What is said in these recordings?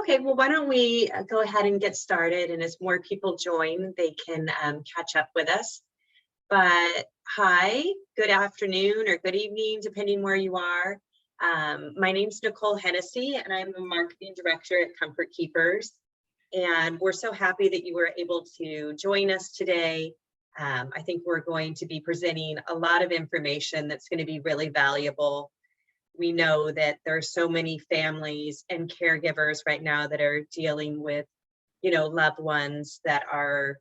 Okay, well, why don't we go ahead and get started, and as more people join, they can catch up with us. But hi, good afternoon or good evening, depending where you are. My name's Nicole Hennessy, and I'm the marketing director at Comfort Keepers. And we're so happy that you were able to join us today. I think we're going to be presenting a lot of information that's going to be really valuable. We know that there are so many families and caregivers right now that are dealing with, loved ones that are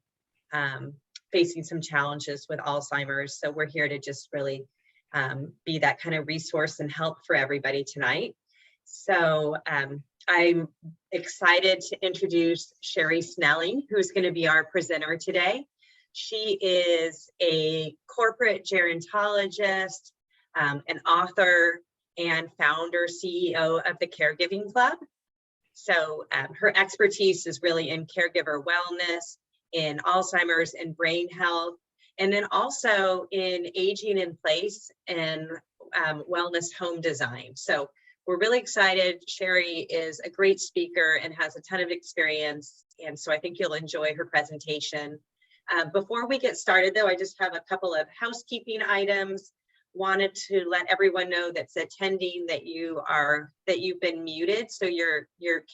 facing some challenges with Alzheimer's. So we're here to just really be that kind of resource and help for everybody tonight. So I'm excited to introduce Sherri Snelling, who's going to be our presenter today. She is a corporate gerontologist, an author, and founder, CEO of the Caregiving Club. So her expertise is really in caregiver wellness, in Alzheimer's and brain health, and then also in aging in place and wellness home design. So we're really excited. Sherri is a great speaker and has a ton of experience, and so I think you'll enjoy her presentation. Before we get started, though, I just have a couple of housekeeping items. Wanted to let everyone know that's attending that you've been muted, so your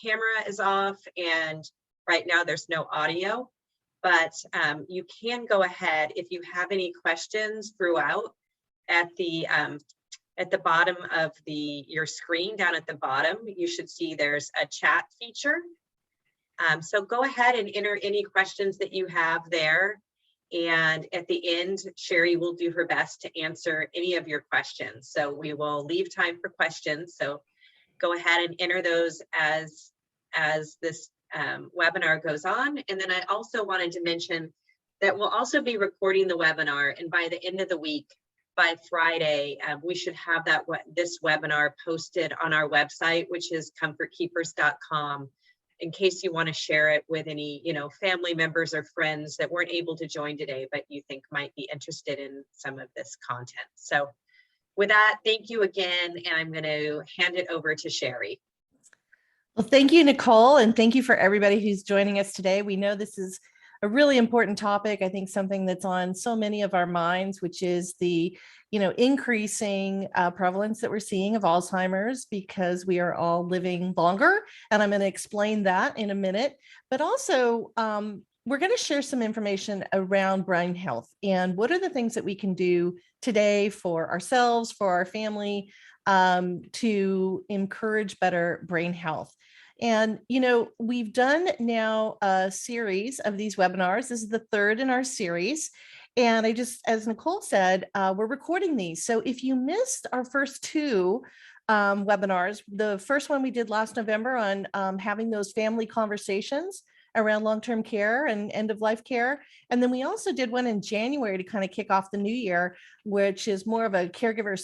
camera is off, and right now there's no audio. But you can go ahead if you have any questions throughout at the bottom of your screen. Down at the bottom, you should see there's a chat feature. So go ahead and enter any questions that you have there. And at the end, Sherri will do her best to answer any of your questions. So we will leave time for questions. So go ahead and enter those as this webinar goes on. And then I also wanted to mention that we'll also be recording the webinar. And by the end of the week, by Friday, we should have this webinar posted on our website, which is comfortkeepers.com. in case you want to share it with any, family members or friends that weren't able to join today, but you think might be interested in some of this content. So with that, thank you again, and I'm going to hand it over to Sherri. Well, thank you, Nicole, and thank you for everybody who's joining us today. We know this is a really important topic. I think something that's on so many of our minds, which is the increasing prevalence that we're seeing of Alzheimer's, because we are all living longer. And I'm going to explain that in a minute. But also, we're going to share some information around brain health and what are the things that we can do today for ourselves, for our family, to encourage better brain health. And, we've done now a series of these webinars. This is the third in our series. And as Nicole said, we're recording these. So if you missed our first two webinars, the first one we did last November on having those family conversations around long-term care and end-of-life care. And then we also did one in January to kind of kick off the new year, which is more of a caregiver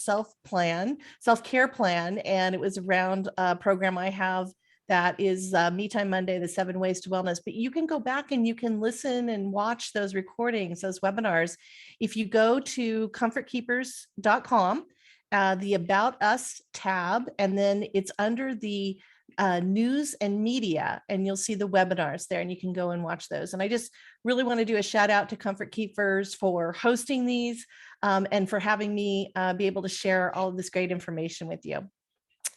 self-care plan. And it was around a program I have that is Me Time Monday, the 7 Ways to Wellness. But you can go back and you can listen and watch those recordings, those webinars. If you go to comfortkeepers.com, the About Us tab, and then it's under the news and media, and you'll see the webinars there, and you can go and watch those. And I just really want to do a shout out to Comfort Keepers for hosting these and for having me be able to share all of this great information with you.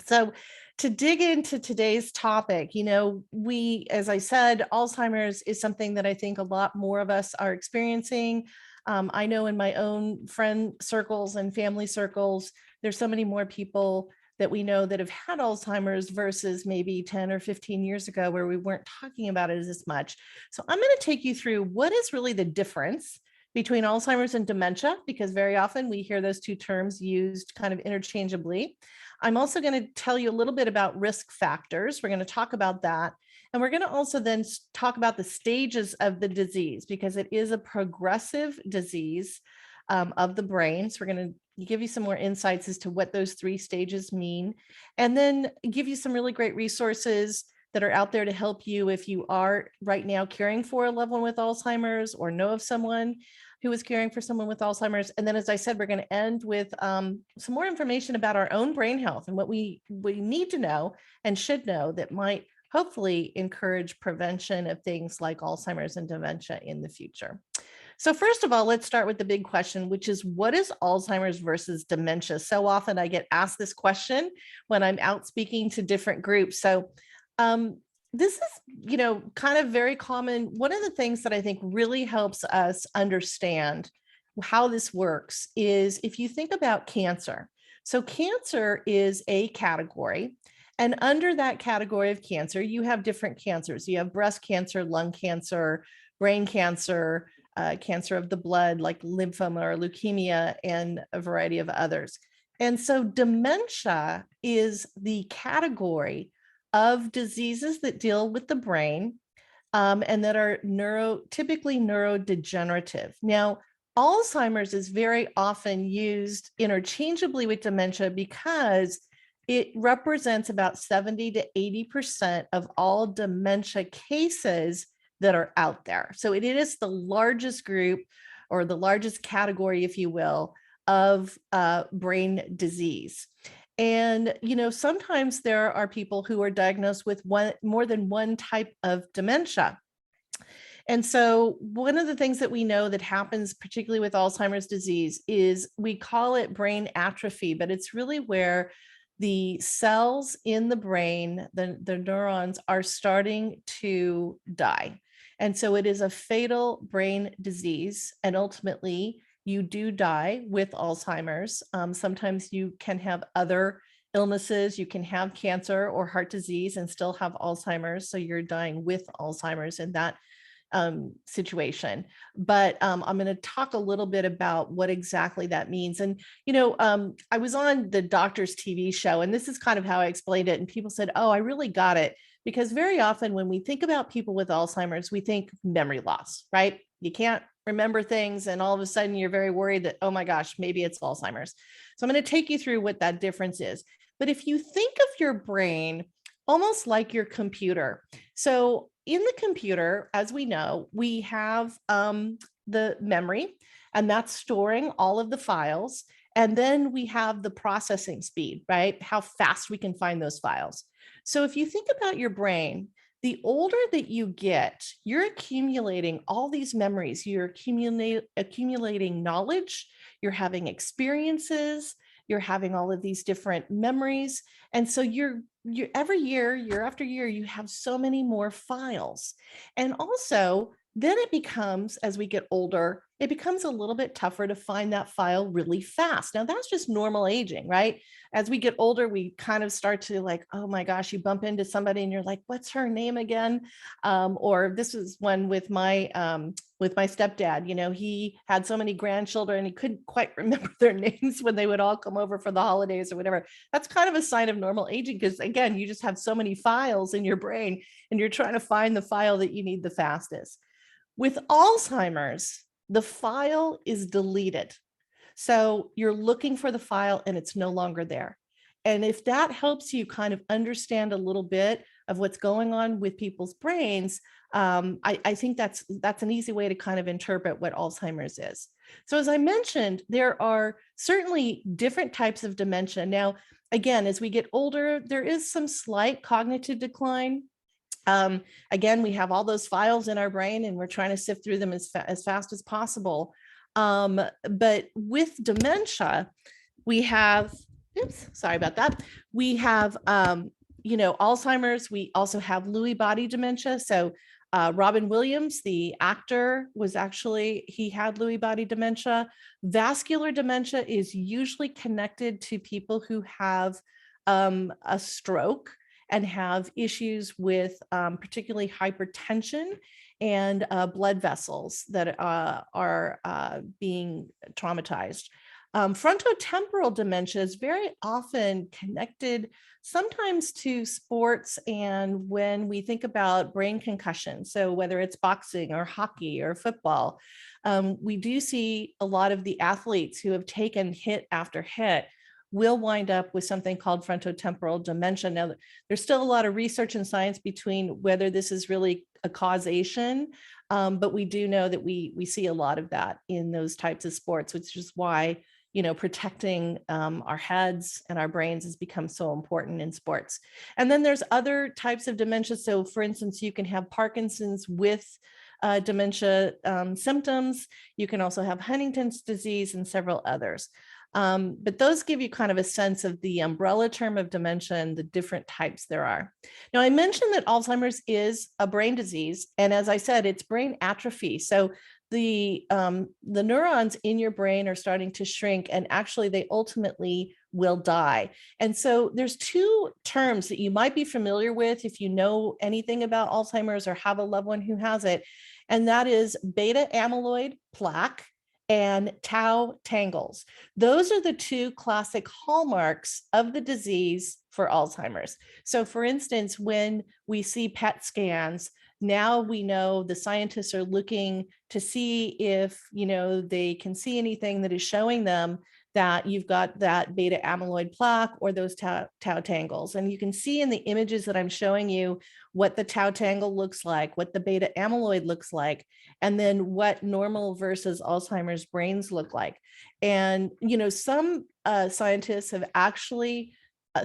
So to dig into today's topic, as I said, Alzheimer's is something that I think a lot more of us are experiencing. I know in my own friend circles and family circles, there's so many more people that we know that have had Alzheimer's versus maybe 10 or 15 years ago where we weren't talking about it as much. So I'm going to take you through what is really the difference between Alzheimer's and dementia, because very often we hear those two terms used kind of interchangeably. I'm also going to tell you a little bit about risk factors. We're going to talk about that. And we're going to also then talk about the stages of the disease, because it is a progressive disease of the brain. So we're going to give you some more insights as to what those 3 stages mean, and then give you some really great resources that are out there to help you if you are right now caring for a loved one with Alzheimer's or know of someone who is caring for someone with Alzheimer's. And then, as I said, we're going to end with some more information about our own brain health and what we need to know and should know that might hopefully encourage prevention of things like Alzheimer's and dementia in the future. So first of all, let's start with the big question, which is what is Alzheimer's versus dementia? So often I get asked this question when I'm out speaking to different groups. So this is, kind of very common. One of the things that I think really helps us understand how this works is if you think about cancer. So cancer is a category. And under that category of cancer, you have different cancers. You have breast cancer, lung cancer, brain cancer, cancer of the blood, like lymphoma or leukemia, and a variety of others. And so dementia is the category of diseases that deal with the brain and that are typically neurodegenerative. Now, Alzheimer's is very often used interchangeably with dementia because it represents about 70 to 80% of all dementia cases that are out there. So it is the largest group or the largest category, if you will, of brain disease. And, sometimes there are people who are diagnosed with more than one type of dementia. And so one of the things that we know that happens, particularly with Alzheimer's disease, is we call it brain atrophy, but it's really where the cells in the brain, the neurons, are starting to die. And so it is a fatal brain disease. And ultimately, you do die with Alzheimer's. Sometimes you can have other illnesses. You can have cancer or heart disease and still have Alzheimer's. So you're dying with Alzheimer's in that situation. But I'm going to talk a little bit about what exactly that means. And, I was on the doctor's TV show, and this is kind of how I explained it. And people said, oh, I really got it. Because very often when we think about people with Alzheimer's, we think memory loss, right? You can't remember things. And all of a sudden you're very worried that, oh my gosh, maybe it's Alzheimer's. So I'm going to take you through what that difference is. But if you think of your brain almost like your computer. So in the computer, as we know, we have the memory, and that's storing all of the files. And then we have the processing speed, right? How fast we can find those files. So if you think about your brain, the older that you get, you're accumulating all these memories, you're accumulating knowledge, you're having experiences, you're having all of these different memories. And so you're every year after year, you have so many more files. And also, then it becomes, as we get older, it becomes a little bit tougher to find that file really fast. Now, that's just normal aging, right? As we get older, we kind of start to like, oh my gosh, you bump into somebody and you're like, what's her name again? Or this was one with my stepdad. He had so many grandchildren and he couldn't quite remember their names when they would all come over for the holidays or whatever. That's kind of a sign of normal aging because, again, you just have so many files in your brain and you're trying to find the file that you need the fastest. With Alzheimer's, the file is deleted. So you're looking for the file and it's no longer there. And if that helps you kind of understand a little bit of what's going on with people's brains, I think that's an easy way to kind of interpret what Alzheimer's is. So as I mentioned, there are certainly different types of dementia. Now, again, as we get older, there is some slight cognitive decline. Again, we have all those files in our brain and we're trying to sift through them as fast as possible. But with dementia, we have, sorry about that. We have, Alzheimer's. We also have Lewy body dementia. So Robin Williams, the actor, he had Lewy body dementia. Vascular dementia is usually connected to people who have a stroke and have issues with particularly hypertension and blood vessels that are being traumatized. Frontotemporal dementia is very often connected sometimes to sports and when we think about brain concussion. So whether it's boxing or hockey or football, we do see a lot of the athletes who have taken hit after hit will wind up with something called frontotemporal dementia. Now, there's still a lot of research and science between whether this is really a causation, but we do know that we see a lot of that in those types of sports, which is why protecting our heads and our brains has become so important in sports. And then there's other types of dementia. So for instance, you can have Parkinson's with dementia symptoms. You can also have Huntington's disease and several others. But those give you kind of a sense of the umbrella term of dementia and the different types there are. Now, I mentioned that Alzheimer's is a brain disease. And as I said, it's brain atrophy. So the neurons in your brain are starting to shrink, and actually they ultimately will die. And so there's two terms that you might be familiar with if you know anything about Alzheimer's or have a loved one who has it. And that is beta amyloid plaque and tau tangles. Those are the two classic hallmarks of the disease for Alzheimer's. So for instance, when we see PET scans, now we know the scientists are looking to see if, they can see anything that is showing them that you've got that beta amyloid plaque or those tau tangles. And you can see in the images that I'm showing you what the tau tangle looks like, what the beta amyloid looks like, and then what normal versus Alzheimer's brains look like. And, some scientists have actually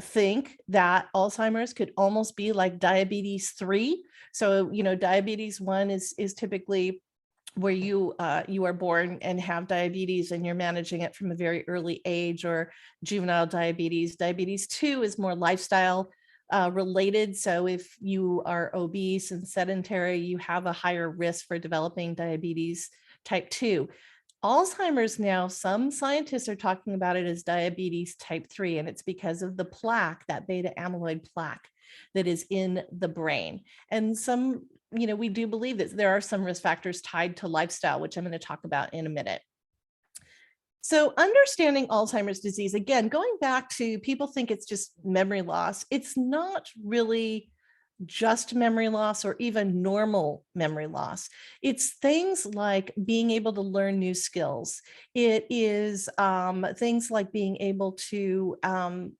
think that Alzheimer's could almost be like diabetes 3. So, diabetes 1 is typically where you are born and have diabetes and you're managing it from a very early age, or juvenile diabetes. Diabetes 2 is more lifestyle related. So if you are obese and sedentary, you have a higher risk for developing diabetes type 2. Alzheimer's now, some scientists are talking about it as diabetes type 3, and it's because of the plaque, that beta amyloid plaque that is in the brain. And we do believe that there are some risk factors tied to lifestyle, which I'm going to talk about in a minute. So understanding Alzheimer's disease, again, going back to people think it's just memory loss. It's not really just memory loss or even normal memory loss. It's things like being able to learn new skills. It is things like being able to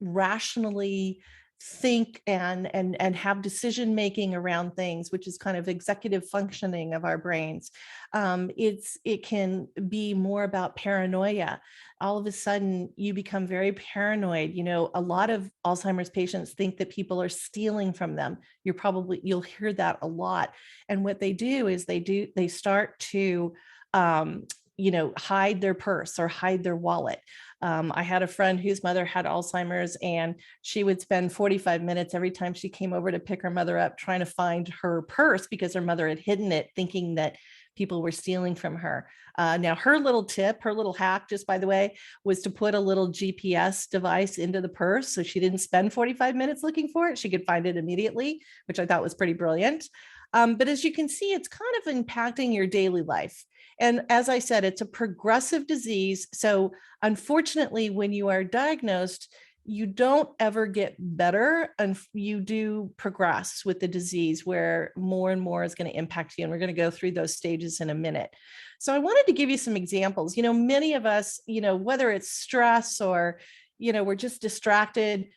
rationally think and have decision making around things, which is kind of executive functioning of our brains. It can be more about paranoia. All of a sudden you become very paranoid. A lot of Alzheimer's patients think that people are stealing from them. You'll hear that a lot. And what they do is they start to hide their purse or hide their wallet. I had a friend whose mother had Alzheimer's, and she would spend 45 minutes every time she came over to pick her mother up trying to find her purse because her mother had hidden it, thinking that people were stealing from her. Now, her little tip, her little hack, just by the way, was to put a little GPS device into the purse so she didn't spend 45 minutes looking for it. She could find it immediately, which I thought was pretty brilliant. But as you can see, it's kind of impacting your daily life. And as I said, it's a progressive disease. So unfortunately, when you are diagnosed, you don't ever get better, and you do progress with the disease where more and more is going to impact you. And we're going to go through those stages in a minute. So I wanted to give you some examples. Many of us, whether it's stress or, we're just distracted,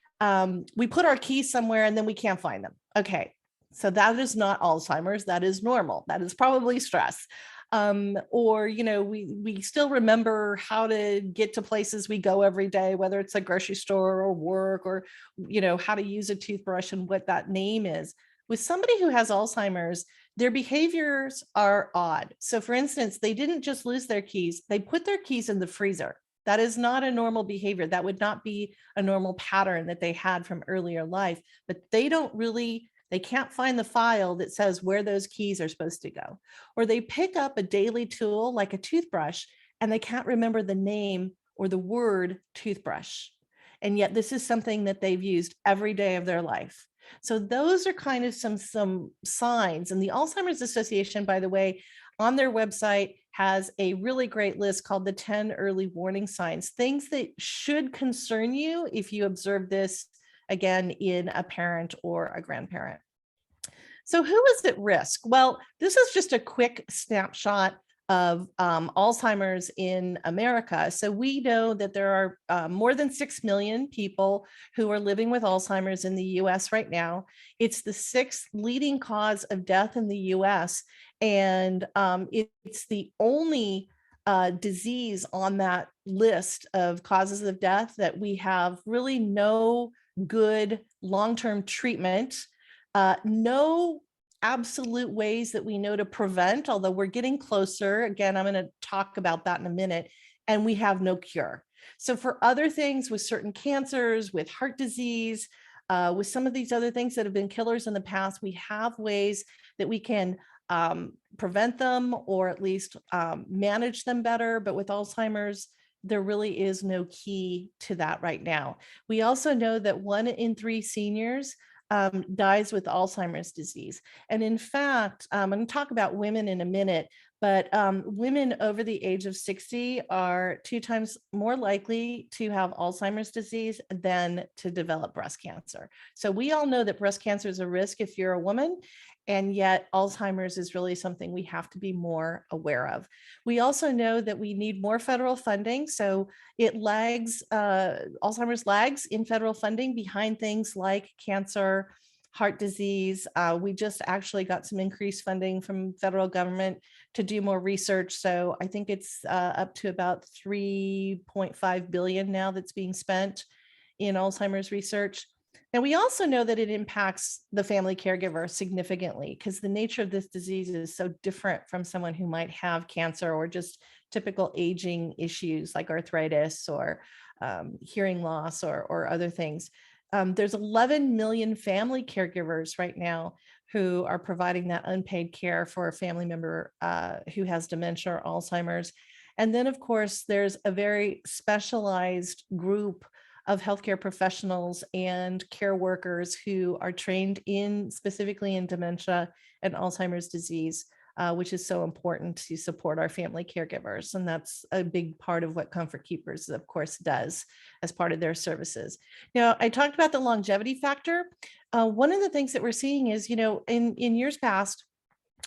we put our keys somewhere and then we can't find them. Okay. So that is not Alzheimer's. That is normal. That is probably stress. Or, we still remember how to get to places we go every day, whether it's a grocery store or work, or, how to use a toothbrush and what that name is. With somebody who has Alzheimer's, their behaviors are odd. So for instance, they didn't just lose their keys. They put their keys in the freezer. That is not a normal behavior. That would not be a normal pattern that they had from earlier life, but they can't find the file that says where those keys are supposed to go. Or they pick up a daily tool like a toothbrush and they can't remember the name or the word toothbrush. And yet this is something that they've used every day of their life. So those are kind of some signs. And the Alzheimer's Association, by the way, on their website has a really great list called the 10 early warning signs, things that should concern you if you observe this again in a parent or a grandparent. So who is at risk? Well, this is just a quick snapshot of Alzheimer's in America. So we know that there are more than 6 million people who are living with Alzheimer's in the US right now. It's the 6th leading cause of death in the US. And it's the only disease on that list of causes of death that we have really no good long-term treatment, no absolute ways that we know to prevent, although we're getting closer. Again, I'm going to talk about that in a minute, and we have no cure. So for other things, with certain cancers, with heart disease, with some of these other things that have been killers in the past, we have ways that we can prevent them, or at least manage them better. But with Alzheimer's, there really is no key to that right now. We also know that 1 in 3 seniors dies with Alzheimer's disease. And in fact, I'm going to talk about women in a minute, but women over the age of 60 are 2 times more likely to have Alzheimer's disease than to develop breast cancer. So we all know that breast cancer is a risk if you're a woman, and yet Alzheimer's is really something we have to be more aware of. We also know that we need more federal funding. So it lags, Alzheimer's lags in federal funding behind things like cancer, heart disease. We just actually got some increased funding from federal government to do more research. So I think it's up to about 3.5 billion now that's being spent in Alzheimer's research. Now, we also know that it impacts the family caregiver significantly, because the nature of this disease is so different from someone who might have cancer or just typical aging issues like arthritis or hearing loss or other things. There's 11 million family caregivers right now who are providing that unpaid care for a family member who has dementia or Alzheimer's. And then, of course, there's a very specialized group of healthcare professionals and care workers who are trained specifically in dementia and Alzheimer's disease, which is so important to support our family caregivers. And that's a big part of what Comfort Keepers, of course, does as part of their services. Now, I talked about the longevity factor. One of the things that we're seeing is, in years past,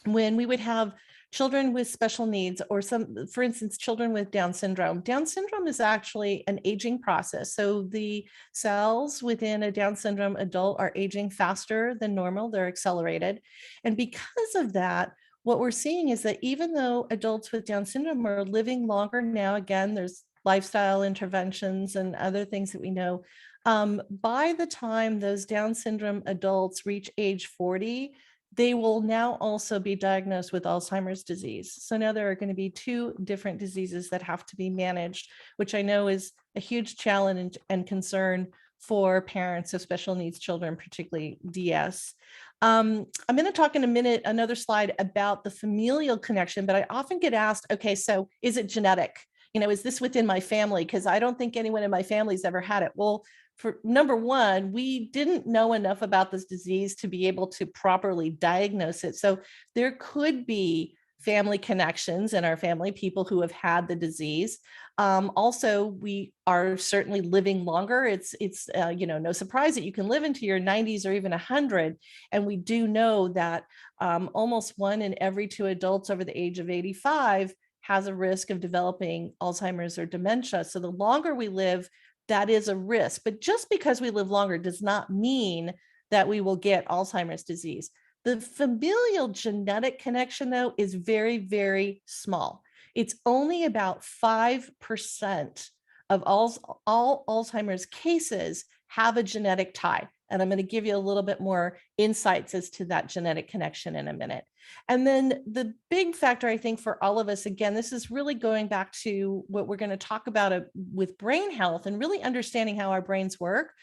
when we would have children with special needs, or for instance, children with Down syndrome. Down syndrome is actually an aging process. So the cells within a Down syndrome adult are aging faster than normal. They're accelerated. And because of that, what we're seeing is that even though adults with Down syndrome are living longer now, again, there's lifestyle interventions and other things that we know, by the time those Down syndrome adults reach age 40, they will now also be diagnosed with Alzheimer's disease. So now there are going to be 2 different diseases that have to be managed, which I know is a huge challenge and concern for parents of special needs children, particularly DS. I'm going to talk in a minute, another slide, about the familial connection, but I often get asked, okay, so is it genetic? Is this within my family? Because I don't think anyone in my family's ever had it. Well, for number one, we didn't know enough about this disease to be able to properly diagnose it. So there could be family connections in our family, people who have had the disease. Also, we are certainly living longer. It's no surprise that you can live into your 90s or even 100. And we do know that almost 1 in every 2 adults over the age of 85 has a risk of developing Alzheimer's or dementia. So the longer we live, that is a risk. But just because we live longer does not mean that we will get Alzheimer's disease. The familial genetic connection, though, is very, very small. It's only about 5% of all Alzheimer's cases have a genetic tie. And I'm going to give you a little bit more insights as to that genetic connection in a minute. And then the big factor, I think, for all of us, again, this is really going back to what we're going to talk about with brain health and really understanding how our brains work.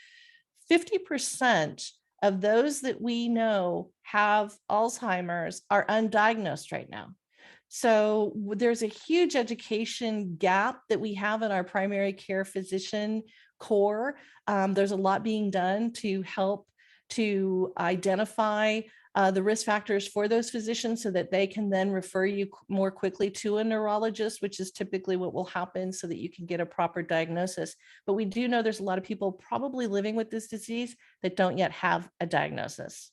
50% of those that we know have Alzheimer's are undiagnosed right now. So there's a huge education gap that we have in our primary care physician core. There's a lot being done to help to identify the risk factors for those physicians so that they can then refer you more quickly to a neurologist, which is typically what will happen so that you can get a proper diagnosis. But we do know there's a lot of people probably living with this disease that don't yet have a diagnosis.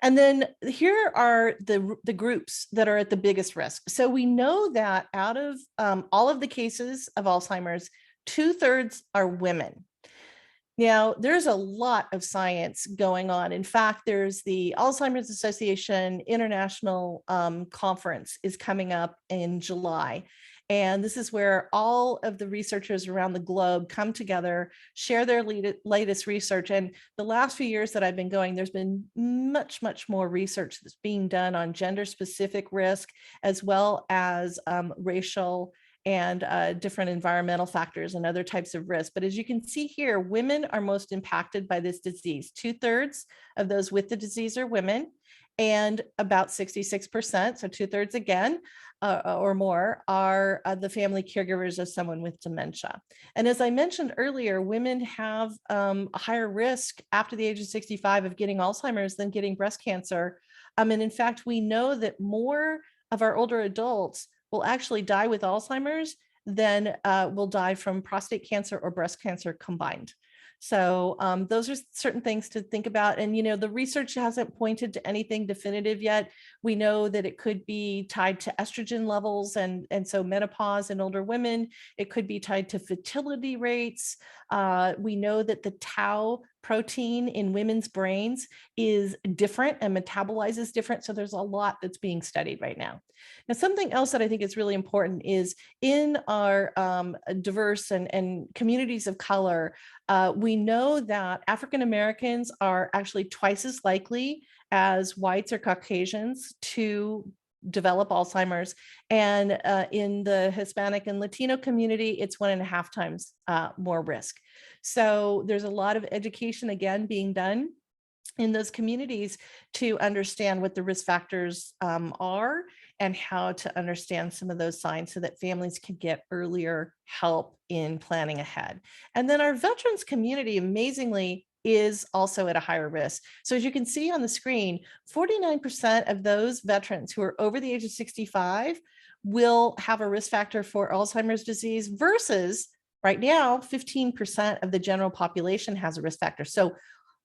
And then here are the groups that are at the biggest risk. So we know that out of all of the cases of Alzheimer's, 2/3 are women. Now, there's a lot of science going on. In fact, there's the Alzheimer's Association International Conference is coming up in July. And this is where all of the researchers around the globe come together, share their latest research. And the last few years that I've been going, there's been much, much more research that's being done on gender-specific risk, as well as racial and different environmental factors and other types of risk. But as you can see here, women are most impacted by this disease. 2/3 of those with the disease are women, and about 66%, so 2/3 again, or more, are the family caregivers of someone with dementia. And as I mentioned earlier, women have a higher risk after the age of 65 of getting Alzheimer's than getting breast cancer. And in fact, we know that more of our older adults will actually die with Alzheimer's than will die from prostate cancer or breast cancer combined. So those are certain things to think about. And, the research hasn't pointed to anything definitive yet. We know that it could be tied to estrogen levels and so menopause in older women. It could be tied to fertility rates. We know that the tau protein in women's brains is different and metabolizes different. So there's a lot that's being studied right now. Now, something else that I think is really important is in our diverse and communities of color, we know that African Americans are actually twice as likely as whites or Caucasians to develop Alzheimer's. And in the Hispanic and Latino community, it's 1.5 times more risk. So there's a lot of education, again, being done in those communities to understand what the risk factors are and how to understand some of those signs so that families can get earlier help in planning ahead. And then our veterans community, amazingly, is also at a higher risk. So as you can see on the screen, 49% of those veterans who are over the age of 65 will have a risk factor for Alzheimer's disease versus right now, 15% of the general population has a risk factor. So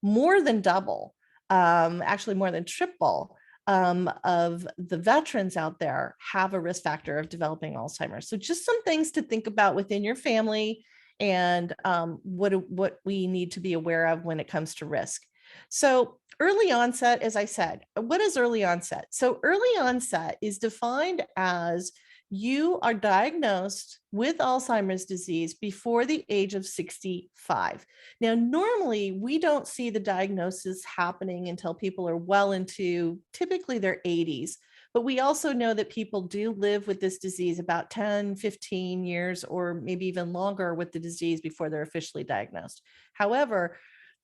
more than double, actually more than triple of the veterans out there have a risk factor of developing Alzheimer's. So just some things to think about within your family and what we need to be aware of when it comes to risk. So early onset, as I said, what is early onset? So early onset is defined as you are diagnosed with Alzheimer's disease before the age of 65. Now, normally we don't see the diagnosis happening until people are well into typically their 80s. But we also know that people do live with this disease about 10, 15 years, or maybe even longer with the disease before they're officially diagnosed. However,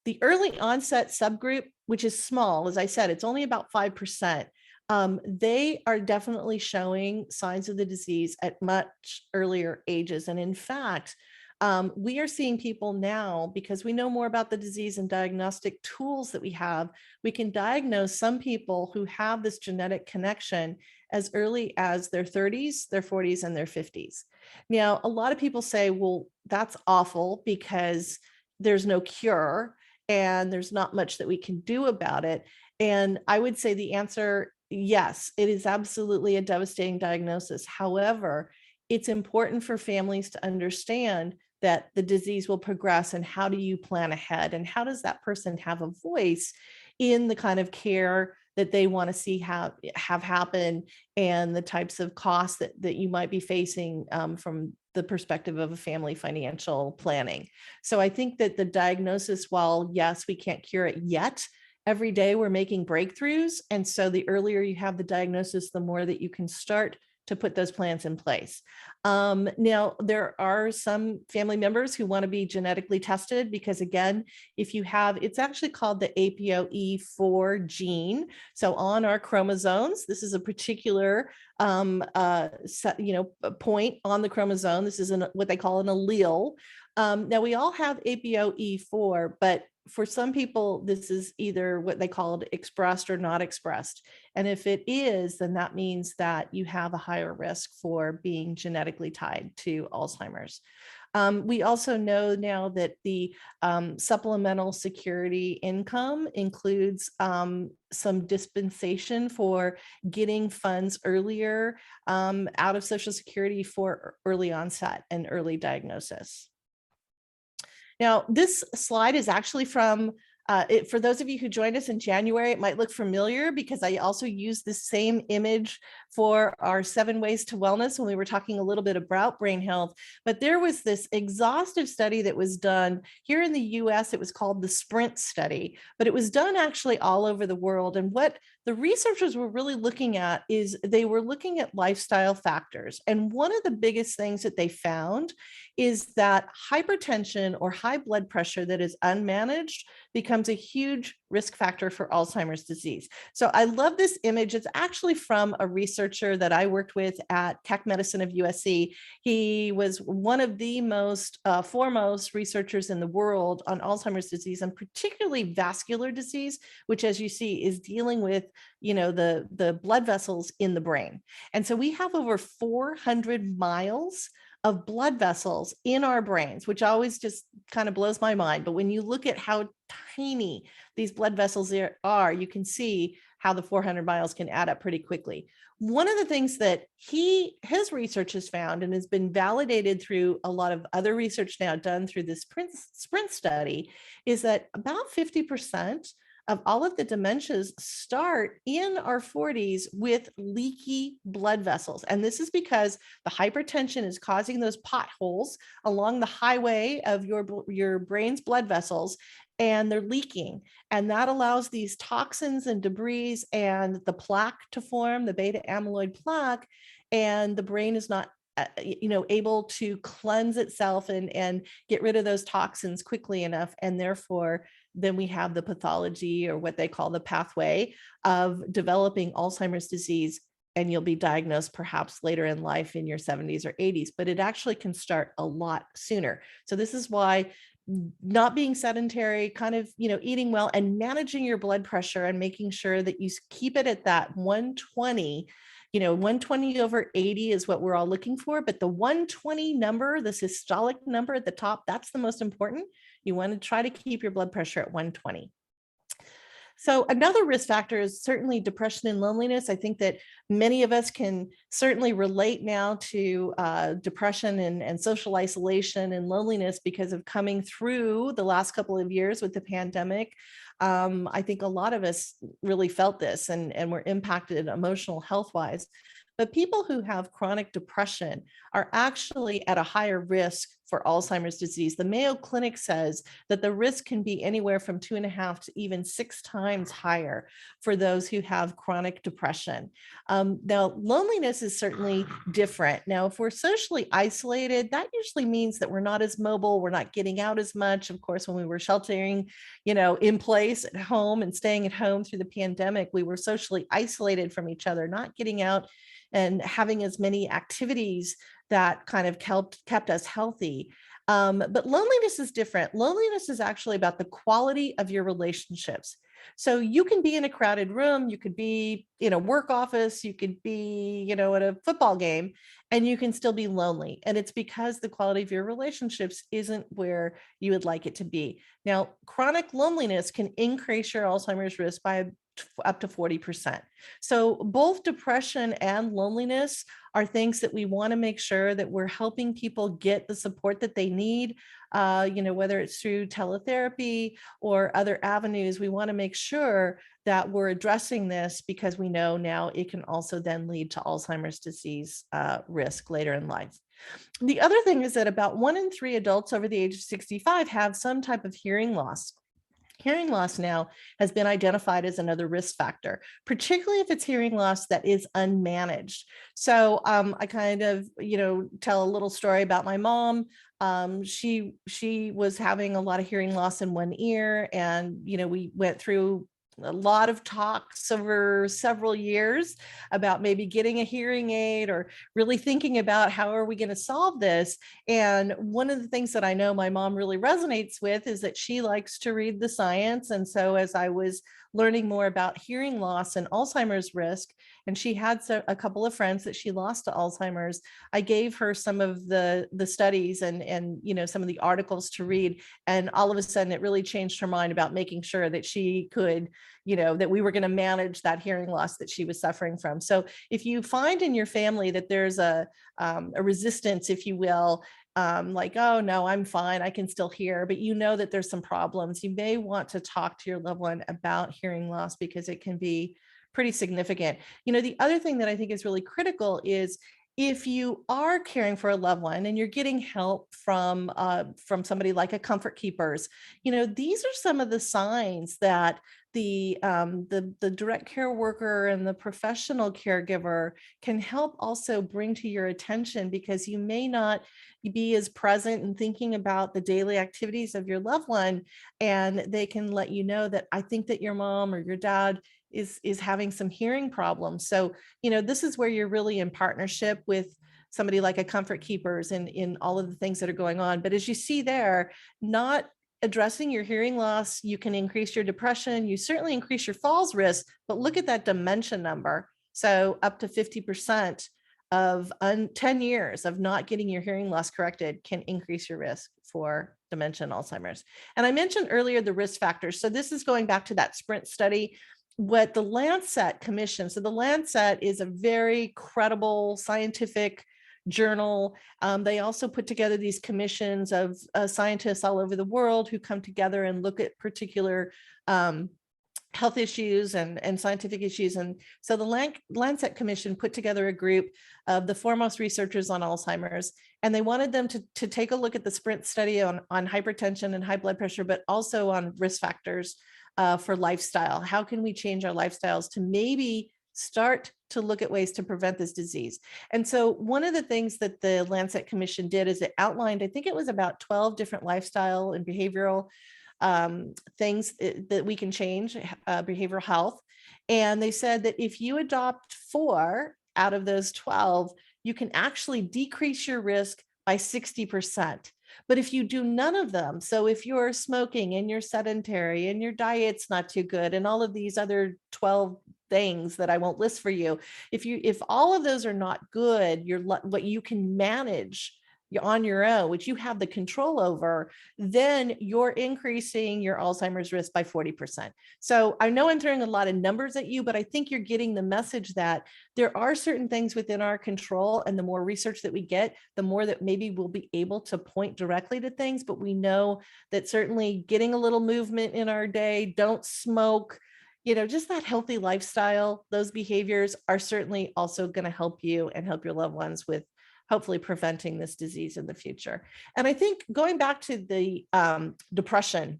the early onset subgroup, which is small, as I said, it's only about 5%. They are definitely showing signs of the disease at much earlier ages. And in fact, we are seeing people now, because we know more about the disease and diagnostic tools that we have, we can diagnose some people who have this genetic connection as early as their 30s, their 40s, and their 50s. Now, a lot of people say, well, that's awful because there's no cure and there's not much that we can do about it. And I would say the answer, yes, it is absolutely a devastating diagnosis. However, it's important for families to understand that the disease will progress and how do you plan ahead and how does that person have a voice in the kind of care that they want to see have happen and the types of costs that you might be facing from the perspective of a family financial planning. So I think that the diagnosis, while yes, we can't cure it yet, every day we're making breakthroughs. And so the earlier you have the diagnosis, the more that you can start to put those plans in place. Now, there are some family members who want to be genetically tested because, again, if you have, it's actually called the APOE4 gene. So on our chromosomes, this is a particular point on the chromosome. This is what they call an allele. Now, we all have APOE4, but for some people, this is either what they call expressed or not expressed. And if it is, then that means that you have a higher risk for being genetically tied to Alzheimer's. We also know now that the supplemental security income includes some dispensation for getting funds earlier out of Social Security for early onset and early diagnosis. Now, this slide is actually from for those of you who joined us in January, it might look familiar because I also used the same image for our 7 Ways to Wellness when we were talking a little bit about brain health. But there was this exhaustive study that was done here in the US. It was called the SPRINT study, but it was done actually all over the world. And what the researchers were really looking at is they were looking at lifestyle factors. And one of the biggest things that they found is that hypertension or high blood pressure that is unmanaged becomes a huge risk factor for Alzheimer's disease. So I love this image. It's actually from a researcher that I worked with at Keck Medicine of USC. He was one of the most foremost researchers in the world on Alzheimer's disease, and particularly vascular disease, which, as you see, is dealing with the blood vessels in the brain. And so we have over 400 miles of blood vessels in our brains, which always just kind of blows my mind. But when you look at how tiny these blood vessels are, you can see how the 400 miles can add up pretty quickly. One of the things that his research has found and has been validated through a lot of other research now done through this SPRINT study is that about 50% of all of the dementias start in our 40s with leaky blood vessels. And this is because the hypertension is causing those potholes along the highway of your brain's blood vessels, and they're leaking. And that allows these toxins and debris and the plaque to form, the beta amyloid plaque, and the brain is not able to cleanse itself and get rid of those toxins quickly enough. And therefore, then we have the pathology, or what they call the pathway, of developing Alzheimer's disease. And you'll be diagnosed perhaps later in life in your 70s or 80s, but it actually can start a lot sooner. So this is why not being sedentary, kind of, eating well and managing your blood pressure and making sure that you keep it at that 120. 120 over 80 is what we're all looking for, but the 120 number, the systolic number at the top, that's the most important. You want to try to keep your blood pressure at 120. So another risk factor is certainly depression and loneliness. I think that many of us can certainly relate now to depression and social isolation and loneliness because of coming through the last couple of years with the pandemic. I think a lot of us really felt this and were impacted emotional health-wise. But people who have chronic depression are actually at a higher risk for Alzheimer's disease. The Mayo Clinic says that the risk can be anywhere from 2.5 to even 6 times higher for those who have chronic depression. Now, loneliness is certainly different. Now, if we're socially isolated, that usually means that we're not as mobile, we're not getting out as much. Of course, when we were sheltering, in place at home and staying at home through the pandemic, we were socially isolated from each other, not getting out and having as many activities that kind of kept us healthy. But loneliness is different. Loneliness is actually about the quality of your relationships. So you can be in a crowded room, you could be in a work office, you could be, at a football game, and you can still be lonely. And it's because the quality of your relationships isn't where you would like it to be. Now, chronic loneliness can increase your Alzheimer's risk by up to 40%. So both depression and loneliness are things that we want to make sure that we're helping people get the support that they need, whether it's through teletherapy or other avenues. We want to make sure that we're addressing this because we know now it can also then lead to Alzheimer's disease risk later in life. The other thing is that about 1 in 3 adults over the age of 65 have some type of hearing loss. Hearing loss now has been identified as another risk factor, particularly if it's hearing loss that is unmanaged. So I kind of, tell a little story about my mom. She was having a lot of hearing loss in one ear, and, we went through a lot of talks over several years about maybe getting a hearing aid or really thinking about how are we going to solve this. And one of the things that I know my mom really resonates with is that she likes to read the science. And so as I was learning more about hearing loss and Alzheimer's risk, and she had a couple of friends that she lost to Alzheimer's, I gave her some of the studies and some of the articles to read. And all of a sudden it really changed her mind about making sure that she could, that we were going to manage that hearing loss that she was suffering from. So if you find in your family that there's a resistance, if you will, like, oh no, I'm fine, I can still hear, but you know that there's some problems. You may want to talk to your loved one about hearing loss because it can be pretty significant. The other thing that I think is really critical is if you are caring for a loved one and you're getting help from somebody like a comfort keepers, these are some of the signs that the direct care worker and the professional caregiver can help also bring to your attention, because you may not be as present and thinking about the daily activities of your loved one, and they can let you know that I think that your mom or your dad is having some hearing problems. So this is where you're really in partnership with somebody like a comfort keepers and in all of the things that are going on. But as you see there, not addressing your hearing loss, you can increase your depression, you certainly increase your falls risk, but look at that dementia number. So up to 50% of 10 years of not getting your hearing loss corrected can increase your risk for dementia and Alzheimer's. And I mentioned earlier the risk factors. So this is going back to that SPRINT study. What the Lancet Commission, so the Lancet is a very credible scientific journal. They also put together these commissions of scientists all over the world who come together and look at particular health issues and scientific issues. And so the Lancet Commission put together a group of the foremost researchers on Alzheimer's, and they wanted them to take a look at the SPRINT study on hypertension and high blood pressure, but also on risk factors for lifestyle. How can we change our lifestyles to maybe start to look at ways to prevent this disease? And so one of the things that the Lancet Commission did is it outlined, I think it was about 12 different lifestyle and behavioral things that we can change, behavioral health. And they said that if you adopt 4 out of those 12, you can actually decrease your risk by 60%. But if you do none of them, so if you're smoking and you're sedentary and your diet's not too good and all of these other 12 things that I won't list for you, if all of those are not good, what you can manage on your own, which you have the control over, then you're increasing your Alzheimer's risk by 40%. So I know I'm throwing a lot of numbers at you, but I think you're getting the message that there are certain things within our control, and the more research that we get, the more that maybe we'll be able to point directly to things. But we know that certainly getting a little movement in our day, don't smoke, just that healthy lifestyle, those behaviors are certainly also going to help you and help your loved ones with hopefully preventing this disease in the future. And I think going back to the depression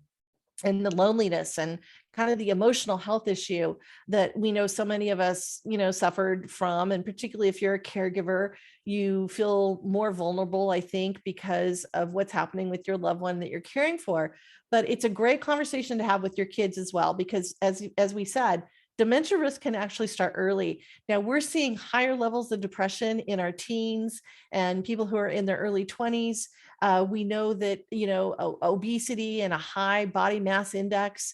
and the loneliness and kind of the emotional health issue that we know so many of us, suffered from, and particularly if you're a caregiver, you feel more vulnerable, I think, because of what's happening with your loved one that you're caring for. But it's a great conversation to have with your kids as well, because as we said, dementia risk can actually start early. Now we're seeing higher levels of depression in our teens and people who are in their early 20s. We know that, obesity and a high body mass index,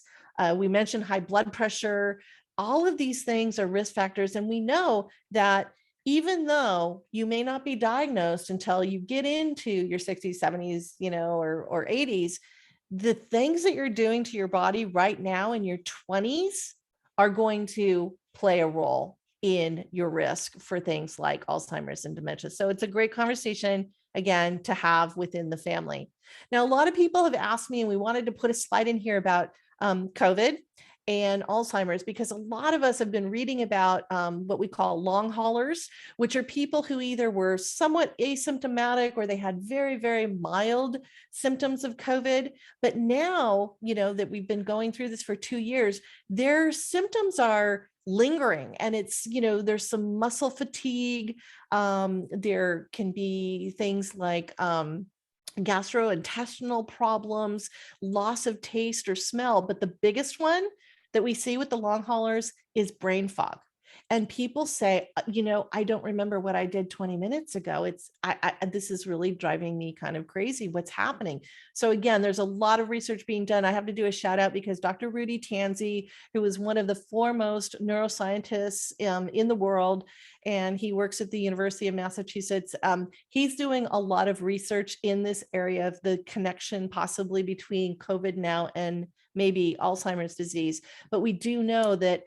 we mentioned high blood pressure, all of these things are risk factors. And we know that even though you may not be diagnosed until you get into your 60s, 70s, or 80s, the things that you're doing to your body right now in your 20s are going to play a role in your risk for things like Alzheimer's and dementia. So it's a great conversation, again, to have within the family. Now, a lot of people have asked me, and we wanted to put a slide in here about COVID and Alzheimer's, because a lot of us have been reading about what we call long haulers, which are people who either were somewhat asymptomatic or they had very, very mild symptoms of COVID. But now, that we've been going through this for 2 years, their symptoms are lingering, and it's, there's some muscle fatigue. There can be things like gastrointestinal problems, loss of taste or smell. But the biggest one that we see with the long haulers is brain fog. And people say, I don't remember what I did 20 minutes ago. This is really driving me kind of crazy. What's happening? So again, there's a lot of research being done. I have to do a shout out because Dr. Rudy Tanzi, who is one of the foremost neuroscientists in the world, and he works at the University of Massachusetts. He's doing a lot of research in this area of the connection possibly between COVID now and maybe Alzheimer's disease. But we do know that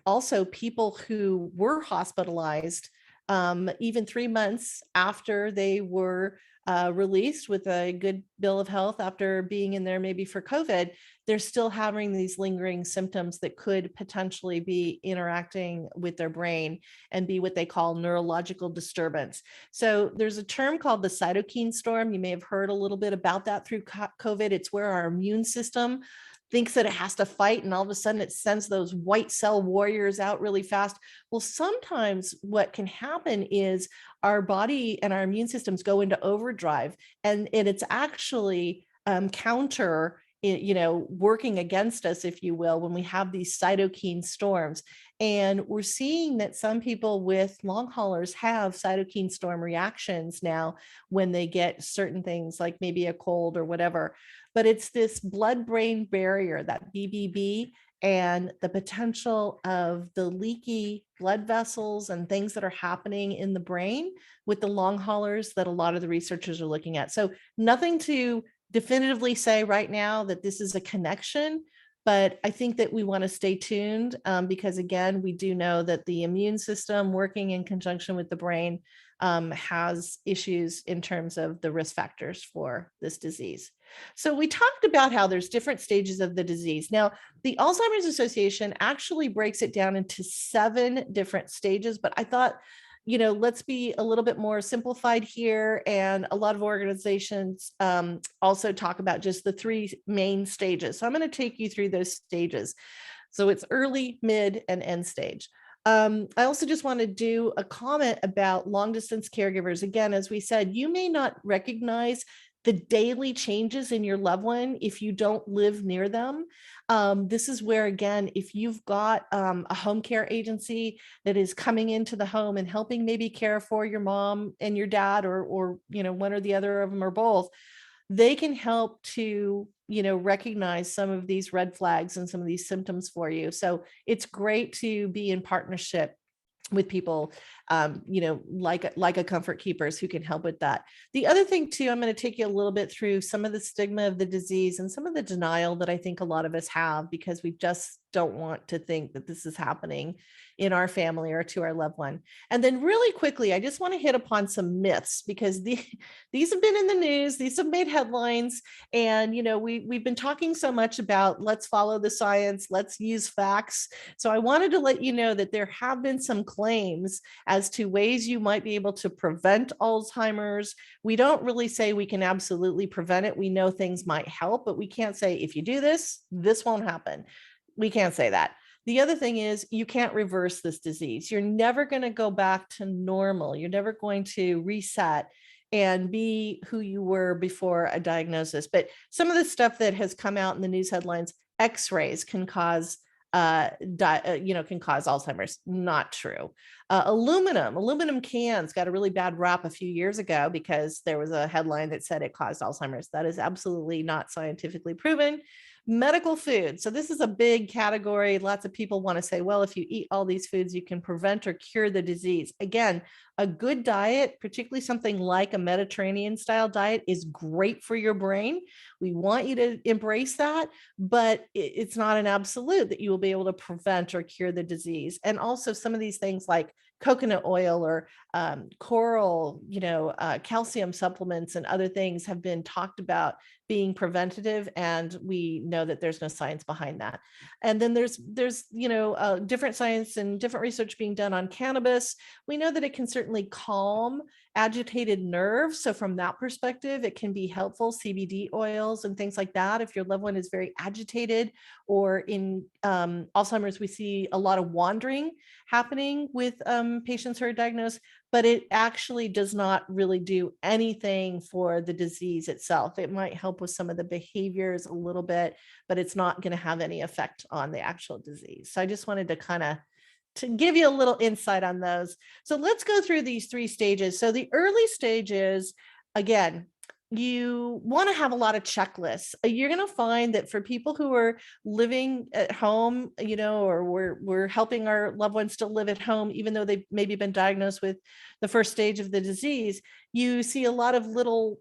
also people who were hospitalized even 3 months after they were released with a good bill of health after being in there maybe for COVID, they're still having these lingering symptoms that could potentially be interacting with their brain and be what they call neurological disturbance. So there's a term called the cytokine storm. You may have heard a little bit about that through COVID. It's where our immune system thinks that it has to fight, and all of a sudden it sends those white cell warriors out really fast. Well, sometimes what can happen is our body and our immune systems go into overdrive, and it's actually counter, working against us, if you will, when we have these cytokine storms. And we're seeing that some people with long haulers have cytokine storm reactions now when they get certain things like maybe a cold or whatever. But it's this blood-brain barrier, that BBB, and the potential of the leaky blood vessels and things that are happening in the brain with the long haulers that a lot of the researchers are looking at. So nothing to definitively say right now that this is a connection, but I think that we want to stay tuned because, again, we do know that the immune system working in conjunction with the brain has issues in terms of the risk factors for this disease. So we talked about how there's different stages of the disease. Now, the Alzheimer's Association actually breaks it down into 7 different stages, but I thought, let's be a little bit more simplified here. And a lot of organizations also talk about just the 3 main stages. So I'm going to take you through those stages. So it's early, mid, and end stage. I also just want to do a comment about long distance caregivers. Again, as we said, you may not recognize the daily changes in your loved one if you don't live near them. This is where, again, if you've got a home care agency that is coming into the home and helping maybe care for your mom and your dad, or one or the other of them or both, they can help to recognize some of these red flags and some of these symptoms for you. So it's great to be in partnership with people, like a Comfort Keepers who can help with that. The other thing too, I'm going to take you a little bit through some of the stigma of the disease and some of the denial that I think a lot of us have, because we just don't want to think that this is happening in our family or to our loved one. And then really quickly, I just want to hit upon some myths, because these have been in the news, these have made headlines, and we've been talking so much about let's follow the science, let's use facts. So I wanted to let you know that there have been some claims as to ways you might be able to prevent Alzheimer's. We don't really say we can absolutely prevent it. We know things might help, but we can't say if you do this, this won't happen. We can't say that. The other thing is you can't reverse this disease. You're never going to go back to normal. You're never going to reset and be who you were before a diagnosis. But some of the stuff that has come out in the news headlines, X-rays can cause Alzheimer's. Not true. Aluminum cans got a really bad rap a few years ago because there was a headline that said it caused Alzheimer's. That is absolutely not scientifically proven. Medical food. So this is a big category. Lots of people want to say, well, if you eat all these foods, you can prevent or cure the disease. Again, a good diet, particularly something like a Mediterranean style diet, is great for your brain. We want you to embrace that, but it's not an absolute that you will be able to prevent or cure the disease. And also some of these things like coconut oil or coral, calcium supplements and other things have been talked about being preventative, and we know that there's no science behind that. And then there's different science and different research being done on cannabis. We know that it can certainly calm agitated nerves. So from that perspective, it can be helpful. CBD oils and things like that. If your loved one is very agitated, or in Alzheimer's, we see a lot of wandering happening with patients who are diagnosed, but it actually does not really do anything for the disease itself. It might help with some of the behaviors a little bit, but it's not going to have any effect on the actual disease. So I just wanted to give you a little insight on those. So let's go through these 3 stages. So the early stages, again, you want to have a lot of checklists. You're going to find that for people who are living at home, or we're helping our loved ones to live at home, even though they've maybe been diagnosed with the first stage of the disease, you see a lot of little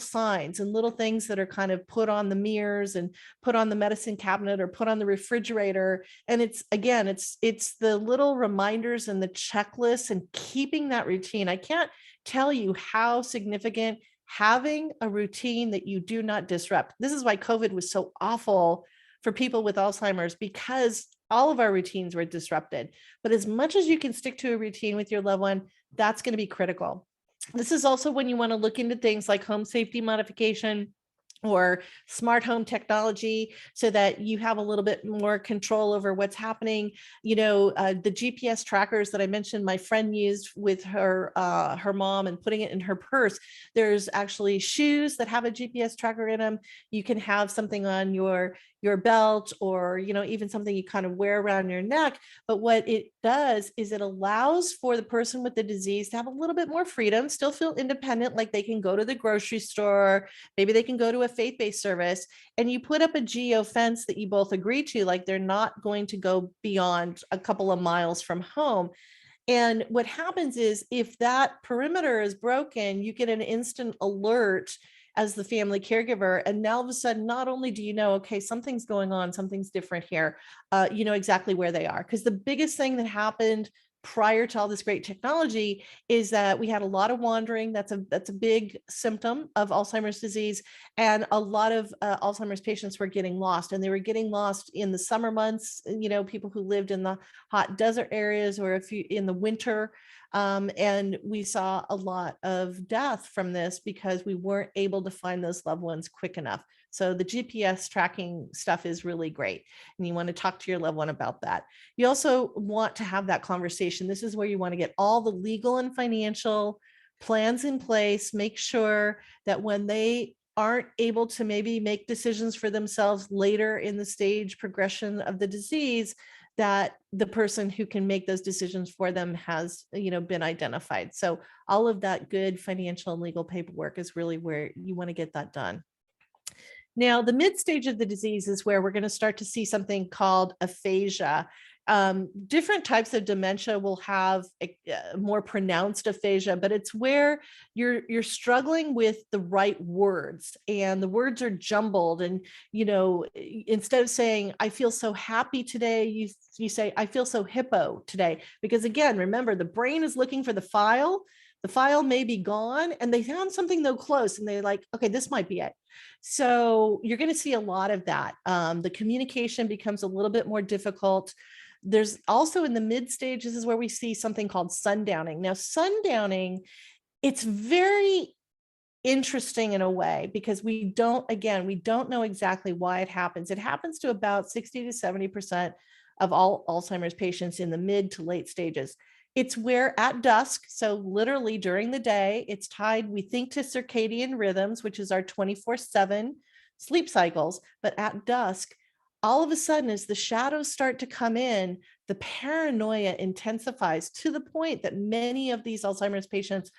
signs and little things that are kind of put on the mirrors and put on the medicine cabinet or put on the refrigerator. And it's the little reminders and the checklists and keeping that routine. I can't tell you how significant having a routine that you do not disrupt. This is why COVID was so awful for people with Alzheimer's, because all of our routines were disrupted. But as much as you can stick to a routine with your loved one, that's going to be critical. This is also when you want to look into things like home safety modification or smart home technology, so that you have a little bit more control over what's happening. The GPS trackers that I mentioned my friend used with her mom and putting it in her purse. There's actually shoes that have a GPS tracker in them. You can have something on your belt, or even something you kind of wear around your neck. But what it does is it allows for the person with the disease to have a little bit more freedom, still feel independent, like they can go to the grocery store, maybe they can go to a faith-based service, and you put up a geo fence that you both agree to, like they're not going to go beyond a couple of miles from home. And what happens is, if that perimeter is broken, you get an instant alert as the family caregiver. And now all of a sudden, not only do you know, okay, something's going on, something's different here, you know exactly where they are. Because the biggest thing that happened prior to all this great technology is that we had a lot of wandering. That's a big symptom of Alzheimer's disease. And a lot of Alzheimer's patients were getting lost, and they were getting lost in the summer months, people who lived in the hot desert areas, or if you in the winter. And we saw a lot of death from this because we weren't able to find those loved ones quick enough. So the GPS tracking stuff is really great. And you want to talk to your loved one about that. You also want to have that conversation. This is where you want to get all the legal and financial plans in place. Make sure that when they aren't able to maybe make decisions for themselves later in the stage progression of the disease, that the person who can make those decisions for them has, been identified. So all of that good financial and legal paperwork is really where you want to get that done. Now, the mid stage of the disease is where we're going to start to see something called aphasia. Different types of dementia will have a more pronounced aphasia, but it's where you're struggling with the right words, and the words are jumbled. And instead of saying "I feel so happy today," you say "I feel so hippo today," because again, remember, the brain is looking for the file. The file may be gone, and they found something though close, and they're like, okay, this might be it. So you're going to see a lot of that. The communication becomes a little bit more difficult. There's also in the mid stages is where we see something called sundowning. Now, sundowning, it's very interesting in a way, because we don't know exactly why it happens. It happens to about 60 to 70% of all Alzheimer's patients in the mid to late stages. It's where at dusk, so literally during the day, it's tied, we think, to circadian rhythms, which is our 24/7 sleep cycles. But at dusk, all of a sudden, as the shadows start to come in, the paranoia intensifies to the point that many of these Alzheimer's patients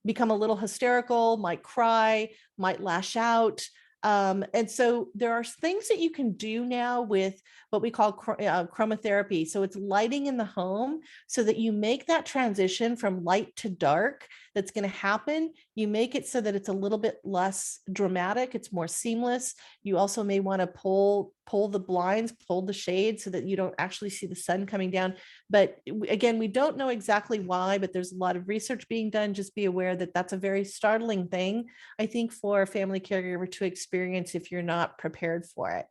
become a little hysterical, might cry, might lash out. And so there are things that you can do now with what we call chromotherapy. So it's lighting in the home, so that you make that transition from light to dark that's going to happen. You make it so that it's a little bit less dramatic. It's more seamless. You also may want to pull the blinds, pull the shades, so that you don't actually see the sun coming down. But again, we don't know exactly why, but there's a lot of research being done. Just be aware that that's a very startling thing, I think, for a family caregiver to experience if you're not prepared for it.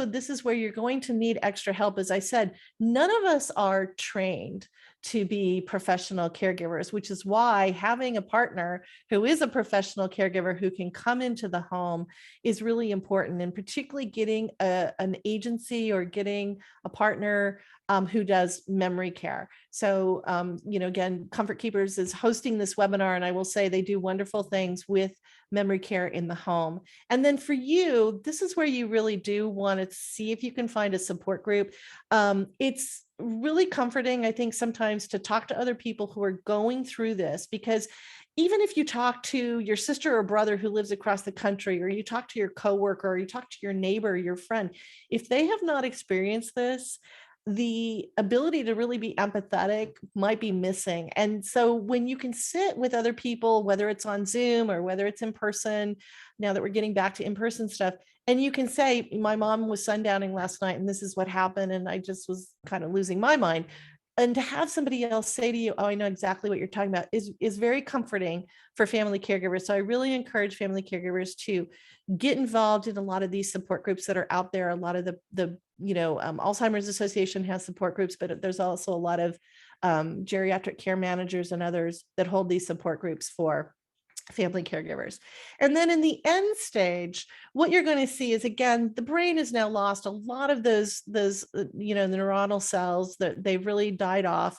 This is where you're going to need extra help. As I said, none of us are trained to be professional caregivers, which is why having a partner who is a professional caregiver who can come into the home is really important, and particularly getting an agency or getting a partner who does memory care. So, again, Comfort Keepers is hosting this webinar, and I will say they do wonderful things with memory care in the home. And then for you, this is where you really do want to see if you can find a support group. It's really comforting, I think, sometimes to talk to other people who are going through this, because even if you talk to your sister or brother who lives across the country, or you talk to your coworker, or you talk to your neighbor, your friend, if they have not experienced this, the ability to really be empathetic might be missing. And so when you can sit with other people, whether it's on Zoom or whether it's in person, now that we're getting back to in-person stuff, and you can say, my mom was sundowning last night and this is what happened, and I just was kind of losing my mind. And to have somebody else say to you, oh, I know exactly what you're talking about, is very comforting for family caregivers. So I really encourage family caregivers to get involved in a lot of these support groups that are out there. A lot of the Alzheimer's Association has support groups, but there's also a lot of geriatric care managers and others that hold these support groups for family caregivers. And then in the end stage, what you're going to see is, again, the brain has now lost a lot of those the neuronal cells, that they've really died off.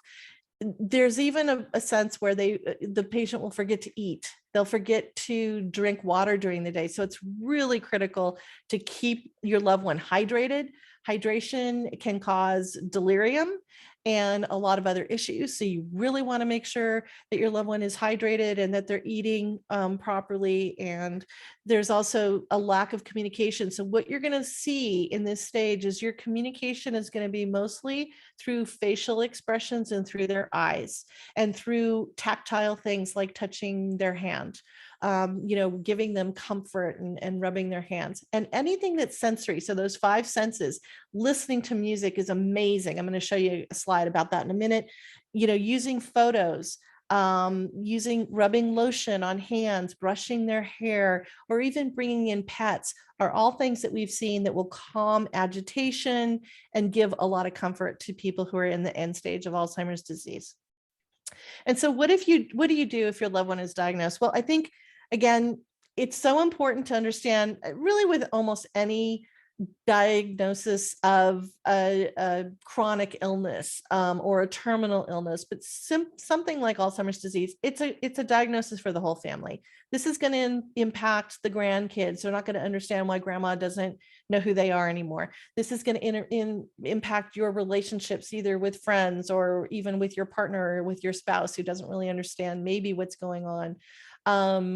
There's even a sense where the patient will forget to eat. They'll forget to drink water during the day. So it's really critical to keep your loved one hydrated. Hydration can cause delirium and a lot of other issues. So you really want to make sure that your loved one is hydrated and that they're eating properly. And there's also a lack of communication. So what you're going to see in this stage is your communication is going to be mostly through facial expressions and through their eyes and through tactile things like touching their hand. Giving them comfort and rubbing their hands, and anything that's sensory. So those 5 senses, listening to music is amazing. I'm going to show you a slide about that in a minute. Using photos, rubbing lotion on hands, brushing their hair, or even bringing in pets are all things that we've seen that will calm agitation and give a lot of comfort to people who are in the end stage of Alzheimer's disease. And so what do you do if your loved one is diagnosed? Well, I think, again, it's so important to understand, really with almost any diagnosis of a chronic illness or a terminal illness, but something like Alzheimer's disease, it's a diagnosis for the whole family. This is going to impact the grandkids. They're not going to understand why grandma doesn't know who they are anymore. This is going to impact your relationships, either with friends or even with your partner or with your spouse, who doesn't really understand maybe what's going on,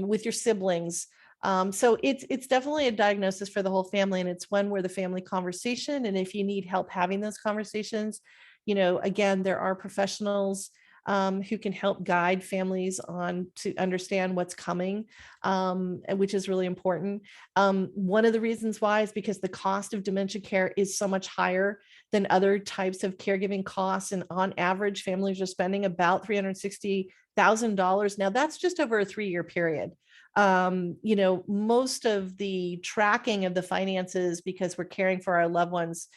with your siblings. So it's definitely a diagnosis for the whole family, and it's one where the family conversation, and if you need help having those conversations, again, there are professionals who can help guide families on to understand what's coming, which is really important. One of the reasons why is because the cost of dementia care is so much higher than other types of caregiving costs. And on average, families are spending about $360,000. Now that's just over a 3-year period. Most of the tracking of the finances, because we're caring for our loved ones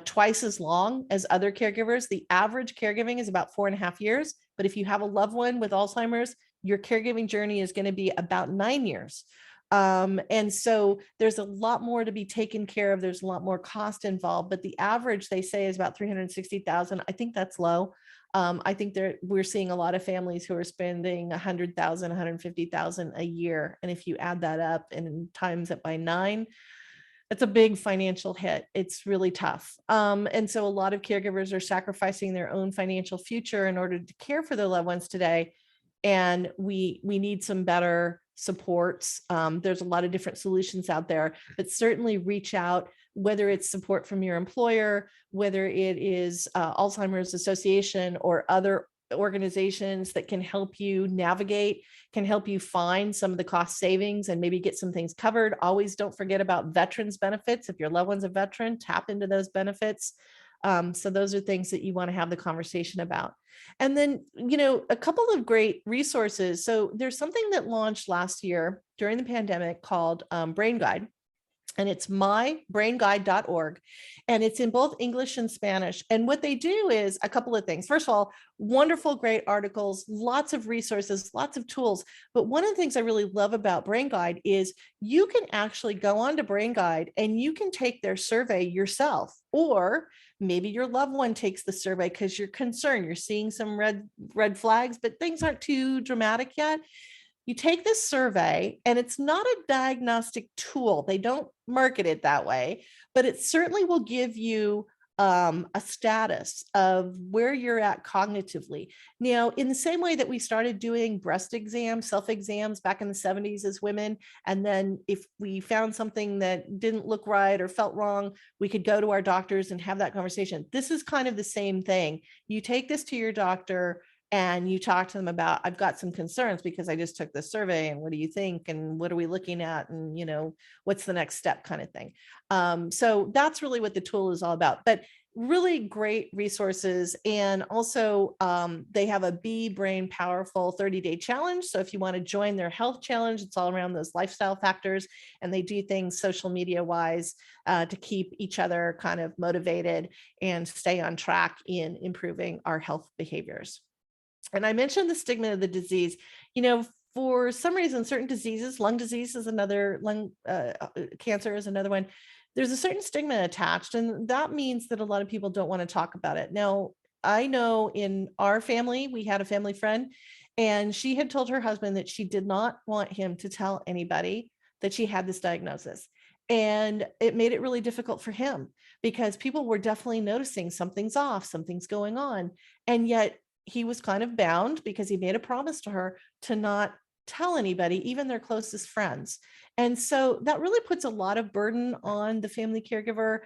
twice as long as other caregivers. The average caregiving is about 4.5 years. But if you have a loved one with Alzheimer's, your caregiving journey is going to be about 9 years. And so there's a lot more to be taken care of. There's a lot more cost involved, but the average, they say, is about 360,000. I think that's low. I think we're seeing a lot of families who are spending 100,000, 150,000 a year. And if you add that up and times it by 9, that's a big financial hit. It's really tough. And so a lot of caregivers are sacrificing their own financial future in order to care for their loved ones today. And we need some better supports. There's a lot of different solutions out there, but certainly reach out, whether it's support from your employer, whether it is Alzheimer's Association or other organizations that can help you navigate, can help you find some of the cost savings and maybe get some things covered. Always don't forget about veterans benefits. If your loved one's a veteran, tap into those benefits. So those are things that you want to have the conversation about. And then, a couple of great resources. So there's something that launched last year during the pandemic called Brain Guide. And it's mybrainguide.org. And it's in both English and Spanish. And what they do is a couple of things. First of all, wonderful, great articles, lots of resources, lots of tools. But one of the things I really love about Brain Guide is you can actually go on to Brain Guide and you can take their survey yourself, or maybe your loved one takes the survey because you're concerned, you're seeing some red flags, but things aren't too dramatic yet. You take this survey, and it's not a diagnostic tool. They don't market it that way, but it certainly will give you a status of where you're at cognitively. Now, in the same way that we started doing breast exams, self-exams back in the 70s as women, and then if we found something that didn't look right or felt wrong, we could go to our doctors and have that conversation. This is kind of the same thing. You take this to your doctor and you talk to them about, I've got some concerns because I just took this survey, and what do you think? And what are we looking at? And, what's the next step kind of thing. So that's really what the tool is all about. But really great resources. And also they have a Be Brain Powerful 30-day challenge. So if you want to join their health challenge, it's all around those lifestyle factors. And they do things social media wise to keep each other kind of motivated and stay on track in improving our health behaviors. And I mentioned the stigma of the disease. For some reason, certain diseases, lung disease is another, lung cancer is another one. There's a certain stigma attached, and that means that a lot of people don't want to talk about it. Now, I know in our family, we had a family friend, and she had told her husband that she did not want him to tell anybody that she had this diagnosis. And it made it really difficult for him because people were definitely noticing something's off, something's going on. And yet he was kind of bound because he made a promise to her to not tell anybody, even their closest friends. And so that really puts a lot of burden on the family caregiver.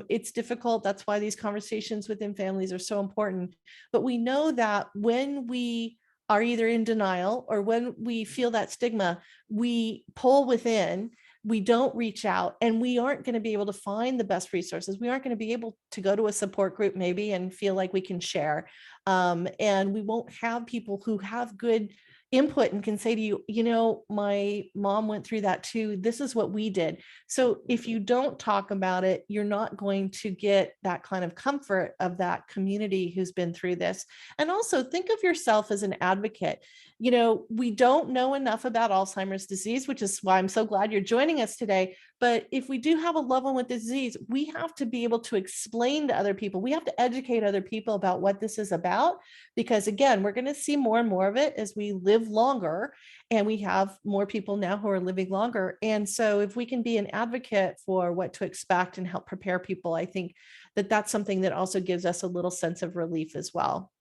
It's difficult. That's why these conversations within families are so important. But we know that when we are either in denial or when we feel that stigma, we pull within, we don't reach out, and we aren't going to be able to find the best resources. We aren't going to be able to go to a support group maybe and feel like we can share. And we won't have people who have good input and can say to you, my mom went through that too. This is what we did. So if you don't talk about it, you're not going to get that kind of comfort of that community who's been through this. And also think of yourself as an advocate. We don't know enough about Alzheimer's disease, which is why I'm so glad you're joining us today. But if we do have a loved one with the disease, we have to be able to explain to other people. We have to educate other people about what this is about, because again, we're going to see more and more of it as we live longer, and we have more people now who are living longer. And so if we can be an advocate for what to expect and help prepare people, I think that that's something that also gives us a little sense of relief as well.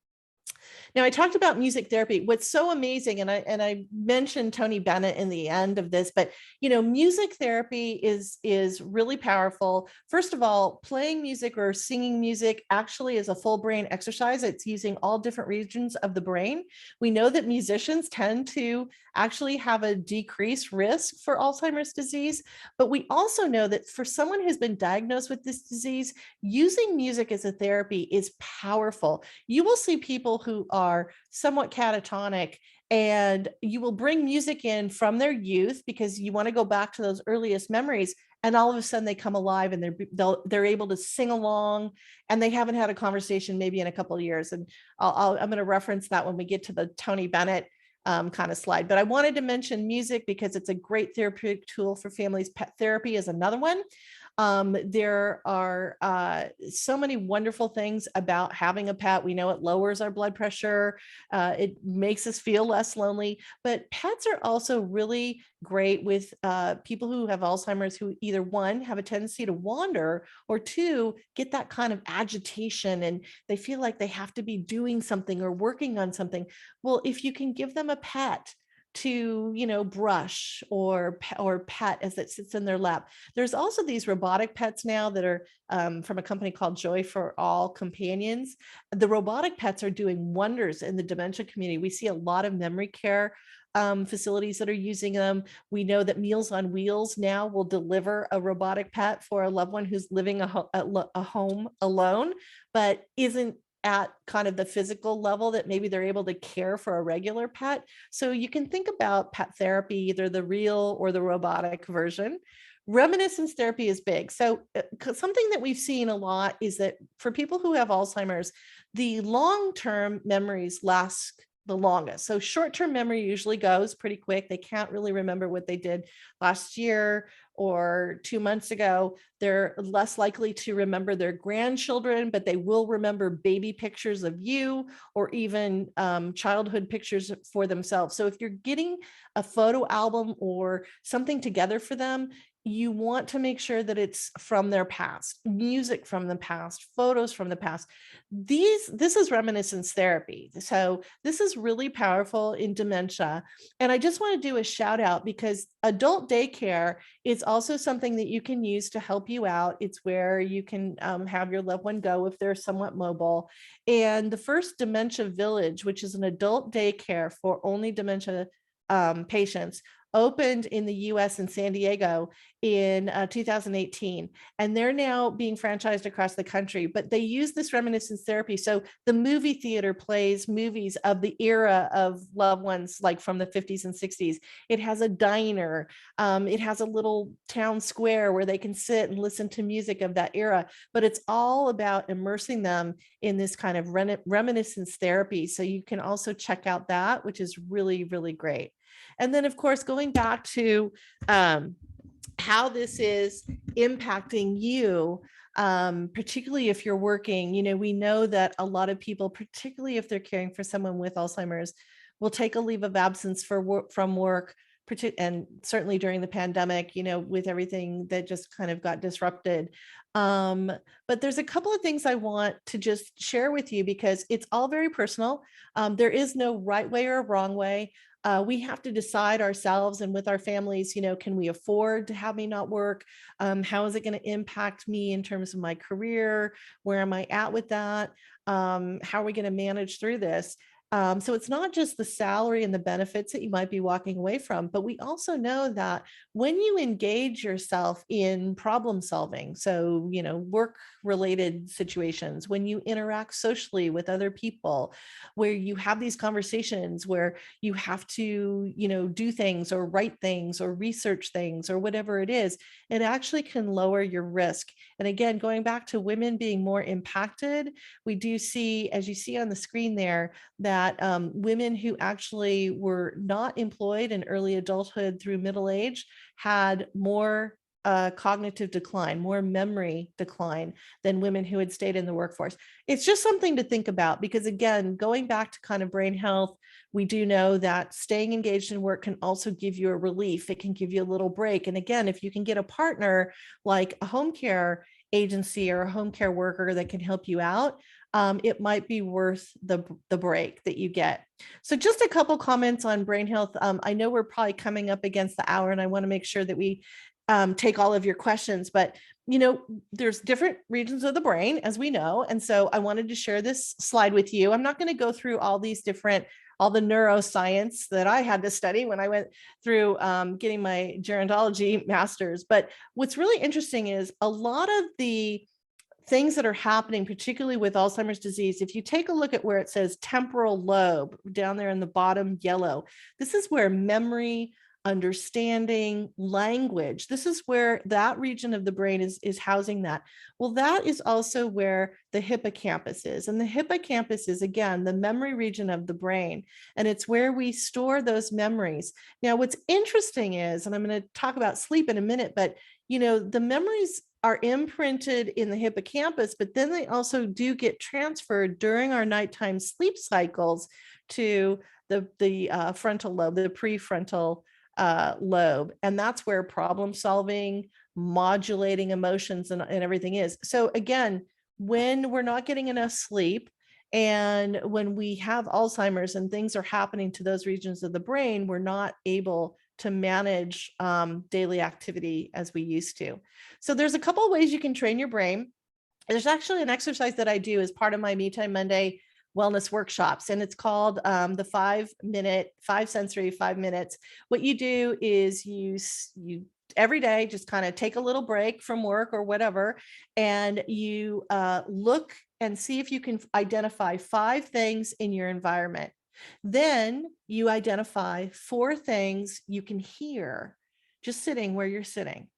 Now, I talked about music therapy. What's so amazing, and I mentioned Tony Bennett in the end of this, but music therapy is really powerful. First of all, playing music or singing music actually is a full brain exercise. It's using all different regions of the brain. We know that musicians tend to actually have a decreased risk for Alzheimer's disease, but we also know that for someone who's been diagnosed with this disease, using music as a therapy is powerful. You will see people who are somewhat catatonic, and you will bring music in from their youth because you want to go back to those earliest memories, and all of a sudden they come alive and they're able to sing along, and they haven't had a conversation maybe in a couple of years. And I'm going to reference that when we get to the Tony Bennett kind of slide. But I wanted to mention music because it's a great therapeutic tool for families. Pet therapy is another one. There are so many wonderful things about having a pet. We know it lowers our blood pressure. It makes us feel less lonely, but pets are also really great with people who have Alzheimer's, who either one, have a tendency to wander, or two, get that kind of agitation and they feel like they have to be doing something or working on something. Well, if you can give them a pet to brush or pet as it sits in their lap. There's also these robotic pets now that are from a company called Joy for All Companions. The robotic pets are doing wonders in the dementia community. We see a lot of memory care facilities that are using them. We know that Meals on Wheels now will deliver a robotic pet for a loved one who's living a home alone, but isn't at kind of the physical level that maybe they're able to care for a regular pet. So you can think about pet therapy, either the real or the robotic version. Reminiscence therapy is big. So something that we've seen a lot is that for people who have Alzheimer's, the long-term memories last the longest. So short-term memory usually goes pretty quick. They can't really remember what they did last year or 2 months ago. They're less likely to remember their grandchildren, but they will remember baby pictures of you or even childhood pictures for themselves. So if you're getting a photo album or something together for them, you want to make sure that it's from their past, music from the past, photos from the past. This is reminiscence therapy. So this is really powerful in dementia. And I just want to do a shout out because adult daycare is also something that you can use to help you out. It's where you can have your loved one go if they're somewhat mobile. And the first Dementia Village, which is an adult daycare for only dementia patients, opened in the US in San Diego in 2018, and they're now being franchised across the country, but they use this reminiscence therapy. So the movie theater plays movies of the era of loved ones, like from the 50s and 60s. It has a diner. It has a little town square where they can sit and listen to music of that era, but it's all about immersing them in this kind of reminiscence therapy. So you can also check out that, which is really, really great. And then, of course, going back to how this is impacting you, particularly if you're working, we know that a lot of people, particularly if they're caring for someone with Alzheimer's, will take a leave of absence from work, and certainly during the pandemic, with everything that just kind of got disrupted. But there's a couple of things I want to just share with you because it's all very personal. There is no right way or wrong way. We have to decide ourselves and with our families, can we afford to have me not work? How is it going to impact me in terms of my career? Where am I at with that? How are we going to manage through this? So it's not just the salary and the benefits that you might be walking away from, but we also know that when you engage yourself in problem solving, so, work related situations, when you interact socially with other people, where you have these conversations where you have to, do things or write things or research things or whatever it is, it actually can lower your risk. And again, going back to women being more impacted, we do see, as you see on the screen there, that women who actually were not employed in early adulthood through middle age had more cognitive decline, more memory decline than women who had stayed in the workforce. It's just something to think about because, again, going back to kind of brain health, we do know that staying engaged in work can also give you a relief. It can give you a little break. And again, if you can get a partner like a home care agency or a home care worker that can help you out, it might be worth the break that you get. So just a couple comments on brain health. I know we're probably coming up against the hour and I want to make sure that we take all of your questions, but there's different regions of the brain, as we know. And so I wanted to share this slide with you. I'm not going to go through all the neuroscience that I had to study when I went through getting my gerontology master's. But what's really interesting is a lot of the things that are happening, particularly with Alzheimer's disease, if you take a look at where it says temporal lobe down there in the bottom yellow, this is where memory, understanding, language, this is where that region of the brain is housing that. Well, that is also where the hippocampus is. And the hippocampus is, again, the memory region of the brain. And it's where we store those memories. Now, what's interesting is, and I'm going to talk about sleep in a minute, but the memories are imprinted in the hippocampus, but then they also do get transferred during our nighttime sleep cycles to the frontal lobe, the prefrontal lobe. And that's where problem solving, modulating emotions and everything is. So again, when we're not getting enough sleep and when we have Alzheimer's and things are happening to those regions of the brain, we're not able to manage daily activity as we used to. So there's a couple of ways you can train your brain. There's actually an exercise that I do as part of my Me Time Monday wellness workshops, and it's called the 5 sensory 5 minutes. What you do is you every day just kind of take a little break from work or whatever, and you look and see if you can identify 5 things in your environment. Then you identify 4 things you can hear just sitting where you're sitting.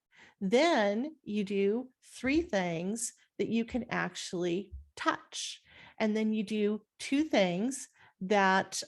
Then you do 3 things that you can actually touch. And then you do 2 things that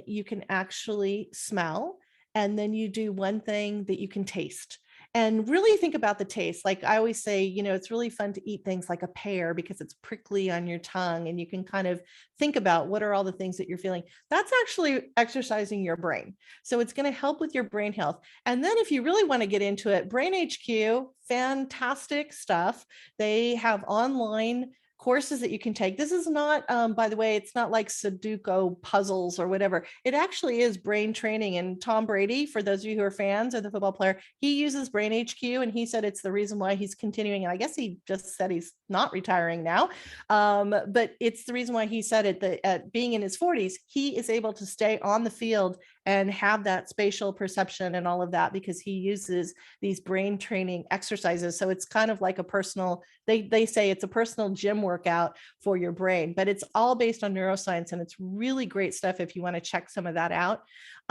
you can actually smell. And then you do 1 thing that you can taste. And really think about the taste. Like I always say, it's really fun to eat things like a pear because it's prickly on your tongue and you can kind of think about what are all the things that you're feeling. That's actually exercising your brain. So it's going to help with your brain health. And then if you really want to get into it, Brain HQ, fantastic stuff. They have online courses that you can take. This is not, by the way, it's not like Sudoku puzzles or whatever. It actually is brain training. And Tom Brady, for those of you who are fans of the football player, he uses Brain HQ, and he said it's the reason why he's continuing. And I guess he just said he's not retiring now, but it's the reason why he said it, that at being in his 40s, he is able to stay on the field and have that spatial perception and all of that, because he uses these brain training exercises. So it's kind of like a personal, they say it's a personal gym workout for your brain, but it's all based on neuroscience, and it's really great stuff if you want to check some of that out.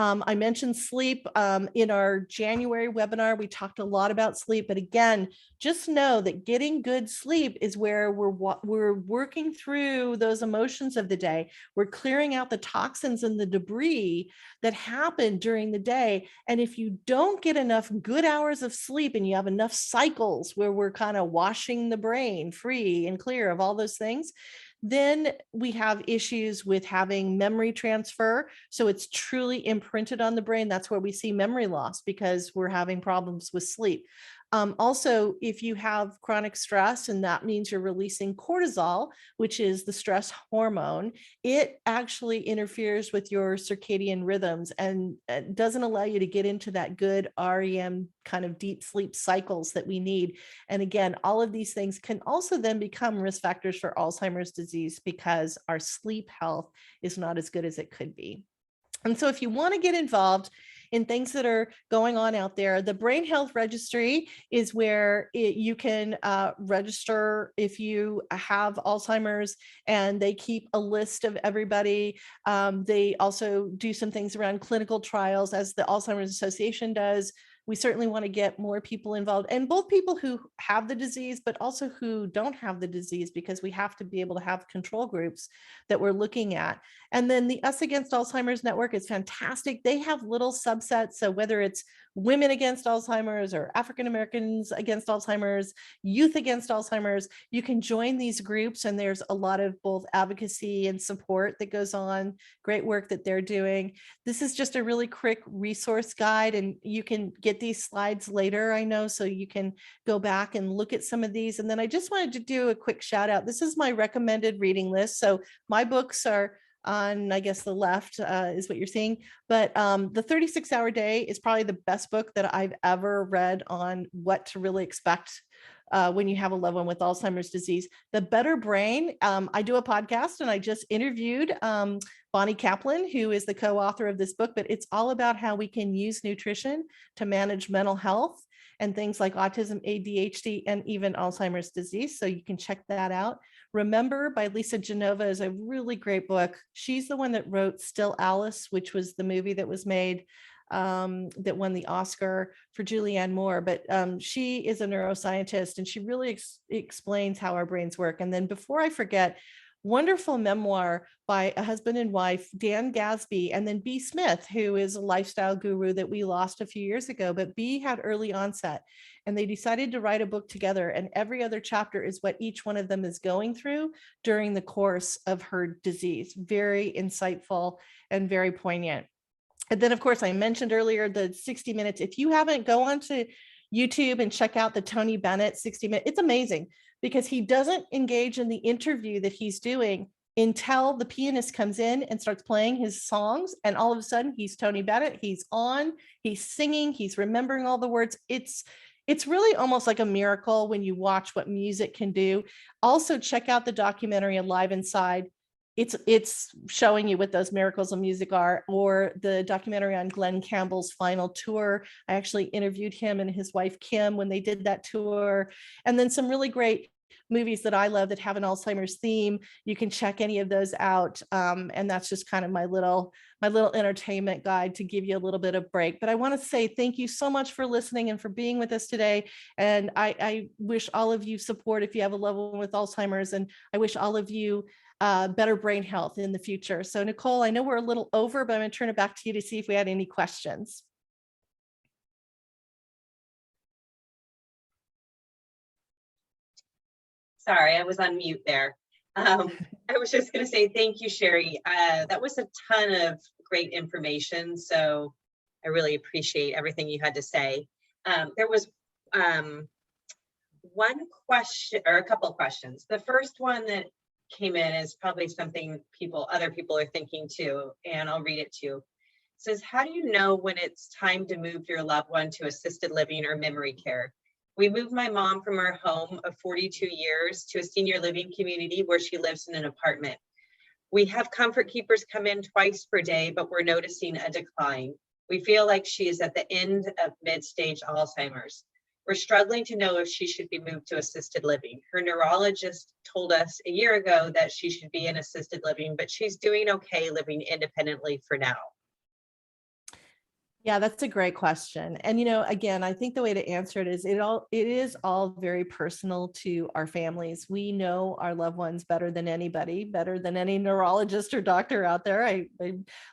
I mentioned sleep in our January webinar. We talked a lot about sleep, but again, just know that getting good sleep is where we're working through those emotions of the day. We're clearing out the toxins and the debris that happen during the day. And if you don't get enough good hours of sleep and you have enough cycles where we're kind of washing the brain free and clear of all those things, then we have issues with having memory transfer. So it's truly imprinted on the brain. That's where we see memory loss, because we're having problems with sleep. Also, if you have chronic stress, and that means you're releasing cortisol, which is the stress hormone, it actually interferes with your circadian rhythms and doesn't allow you to get into that good REM kind of deep sleep cycles that we need. And again, all of these things can also then become risk factors for Alzheimer's disease, because our sleep health is not as good as it could be. And so if you want to get involved in things that are going on out there, the Brain Health Registry is where you can register if you have Alzheimer's, and they keep a list of everybody. They also do some things around clinical trials, as the Alzheimer's Association does. We certainly want to get more people involved, and both people who have the disease, but also who don't have the disease, because we have to be able to have control groups that we're looking at. And then the Us Against Alzheimer's Network is fantastic. They have little subsets. So whether it's women against Alzheimer's or African Americans against Alzheimer's, youth against Alzheimer's, you can join these groups, and there's a lot of both advocacy and support that goes on. Great work that they're doing. This is just a really quick resource guide, and you can get these slides later, I know, so you can go back and look at some of these. And then I just wanted to do a quick shout out. This is my recommended reading list. So my books are on, I guess, the left is what you're seeing. But the 36-Hour Day is probably the best book that I've ever read on what to really expect when you have a loved one with Alzheimer's disease. The Better Brain, I do a podcast, and I just interviewed Bonnie Kaplan, who is the co-author of this book, but it's all about how we can use nutrition to manage mental health and things like autism, ADHD, and even Alzheimer's disease. So you can check that out. Remember by Lisa Genova is a really great book. She's the one that wrote Still Alice, which was the movie that was made that won the Oscar for Julianne Moore. But she is a neuroscientist, and she really explains how our brains work. And then before I forget, wonderful memoir by a husband and wife, Dan Gasby, and then B. Smith, who is a lifestyle guru that we lost a few years ago. But B had early onset, and they decided to write a book together. And every other chapter is what each one of them is going through during the course of her disease. Very insightful and very poignant. And then, of course, I mentioned earlier the 60 Minutes. If you haven't, go on to YouTube and check out the Tony Bennett 60 Minutes. It's amazing, because he doesn't engage in the interview that he's doing until the pianist comes in and starts playing his songs. And all of a sudden, he's Tony Bennett. He's on, he's singing, he's remembering all the words. It's really almost like a miracle when you watch what music can do. Also, check out the documentary Alive Inside. It's showing you what those miracles of music are, or the documentary on Glenn Campbell's final tour. I actually interviewed him and his wife, Kim, when they did that tour. And then some really great movies that I love that have an Alzheimer's theme. You can check any of those out. And that's just kind of my little entertainment guide to give you a little bit of break. But I want to say thank you so much for listening and for being with us today. And I wish all of you support if you have a loved one with Alzheimer's, and I wish all of you better brain health in the future. So Nicole, I know we're a little over, but I'm going to turn it back to you to see if we had any questions. Sorry, I was on mute there. I was just going to say thank you, Sherri. That was a ton of great information. So I really appreciate everything you had to say. There was one question, or a couple of questions. The first one that came in is probably something other people are thinking too, and I'll read it to you. It says, how do you know when it's time to move your loved one to assisted living or memory care? We moved my mom from her home of 42 years to a senior living community where she lives in an apartment. We have comfort keepers come in twice per day, but we're noticing a decline. We feel like she is at the end of mid-stage Alzheimer's. We're struggling to know if she should be moved to assisted living. Her neurologist told us a year ago that she should be in assisted living, but she's doing okay living independently for now. Yeah, that's a great question. And, you know, again, I think the way to answer it is it is all very personal to our families. We know our loved ones better than anybody, better than any neurologist or doctor out there. I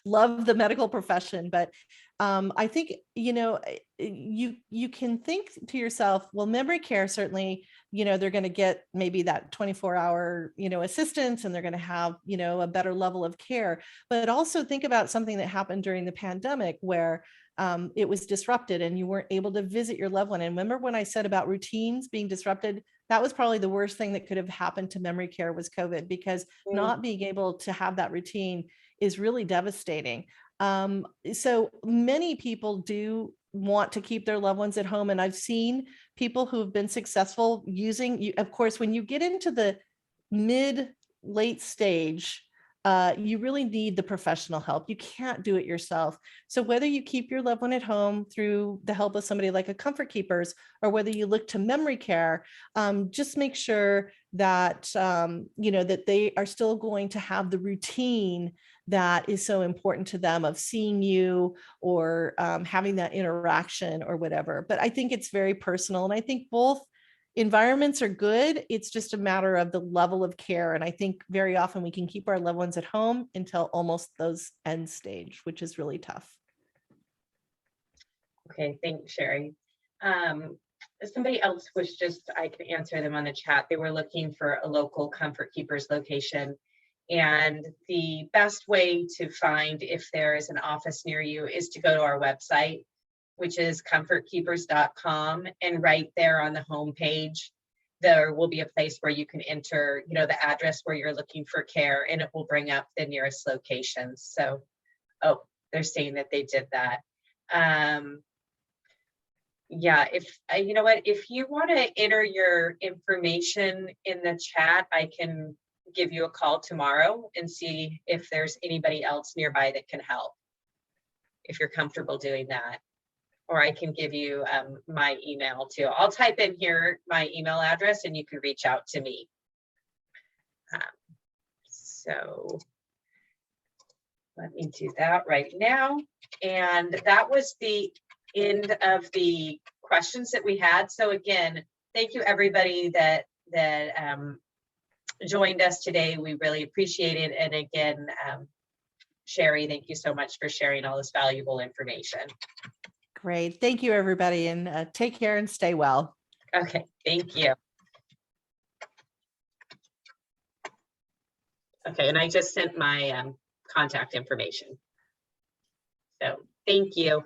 love the medical profession, but I think, you know, you can think to yourself, well, memory care, certainly, you know, they're going to get maybe that 24-hour, you know, assistance, and they're going to have, you know, a better level of care. But also think about something that happened during the pandemic where it was disrupted and you weren't able to visit your loved one. And remember when I said about routines being disrupted, that was probably the worst thing that could have happened to memory care was COVID, because not being able to have that routine is really devastating. So many people do want to keep their loved ones at home. And I've seen people who have been successful using, of course, when you get into the late stage, you really need the professional help. You can't do it yourself. So whether you keep your loved one at home through the help of somebody like a comfort keepers, or whether you look to memory care, just make sure that, you know, that they are still going to have the routine that is so important to them of seeing you or having that interaction or whatever. But I think it's very personal. And I think both environments are good. It's just a matter of the level of care. And I think very often we can keep our loved ones at home until almost those end stage, which is really tough. Okay, thanks, Sherri. Somebody else was just, I can answer them on the chat. They were looking for a local comfort keepers location. And the best way to find if there is an office near you is to go to our website, which is comfortkeepers.com. And right there on the homepage, there will be a place where you can enter, you know, the address where you're looking for care, and it will bring up the nearest locations. So, oh, they're saying that they did that. Yeah, if you know what, if you want to enter your information in the chat, I can give you a call tomorrow and see if there's anybody else nearby that can help, if you're comfortable doing that. Or I can give you my email too. I'll type in here my email address and you can reach out to me. So let me do that right now. And that was the end of the questions that we had. So again, thank you everybody that joined us today. We really appreciate it. And again, Sherri, thank you so much for sharing all this valuable information. Great. Thank you, everybody. And take care and stay well. Okay, thank you. Okay, and I just sent my contact information. So thank you.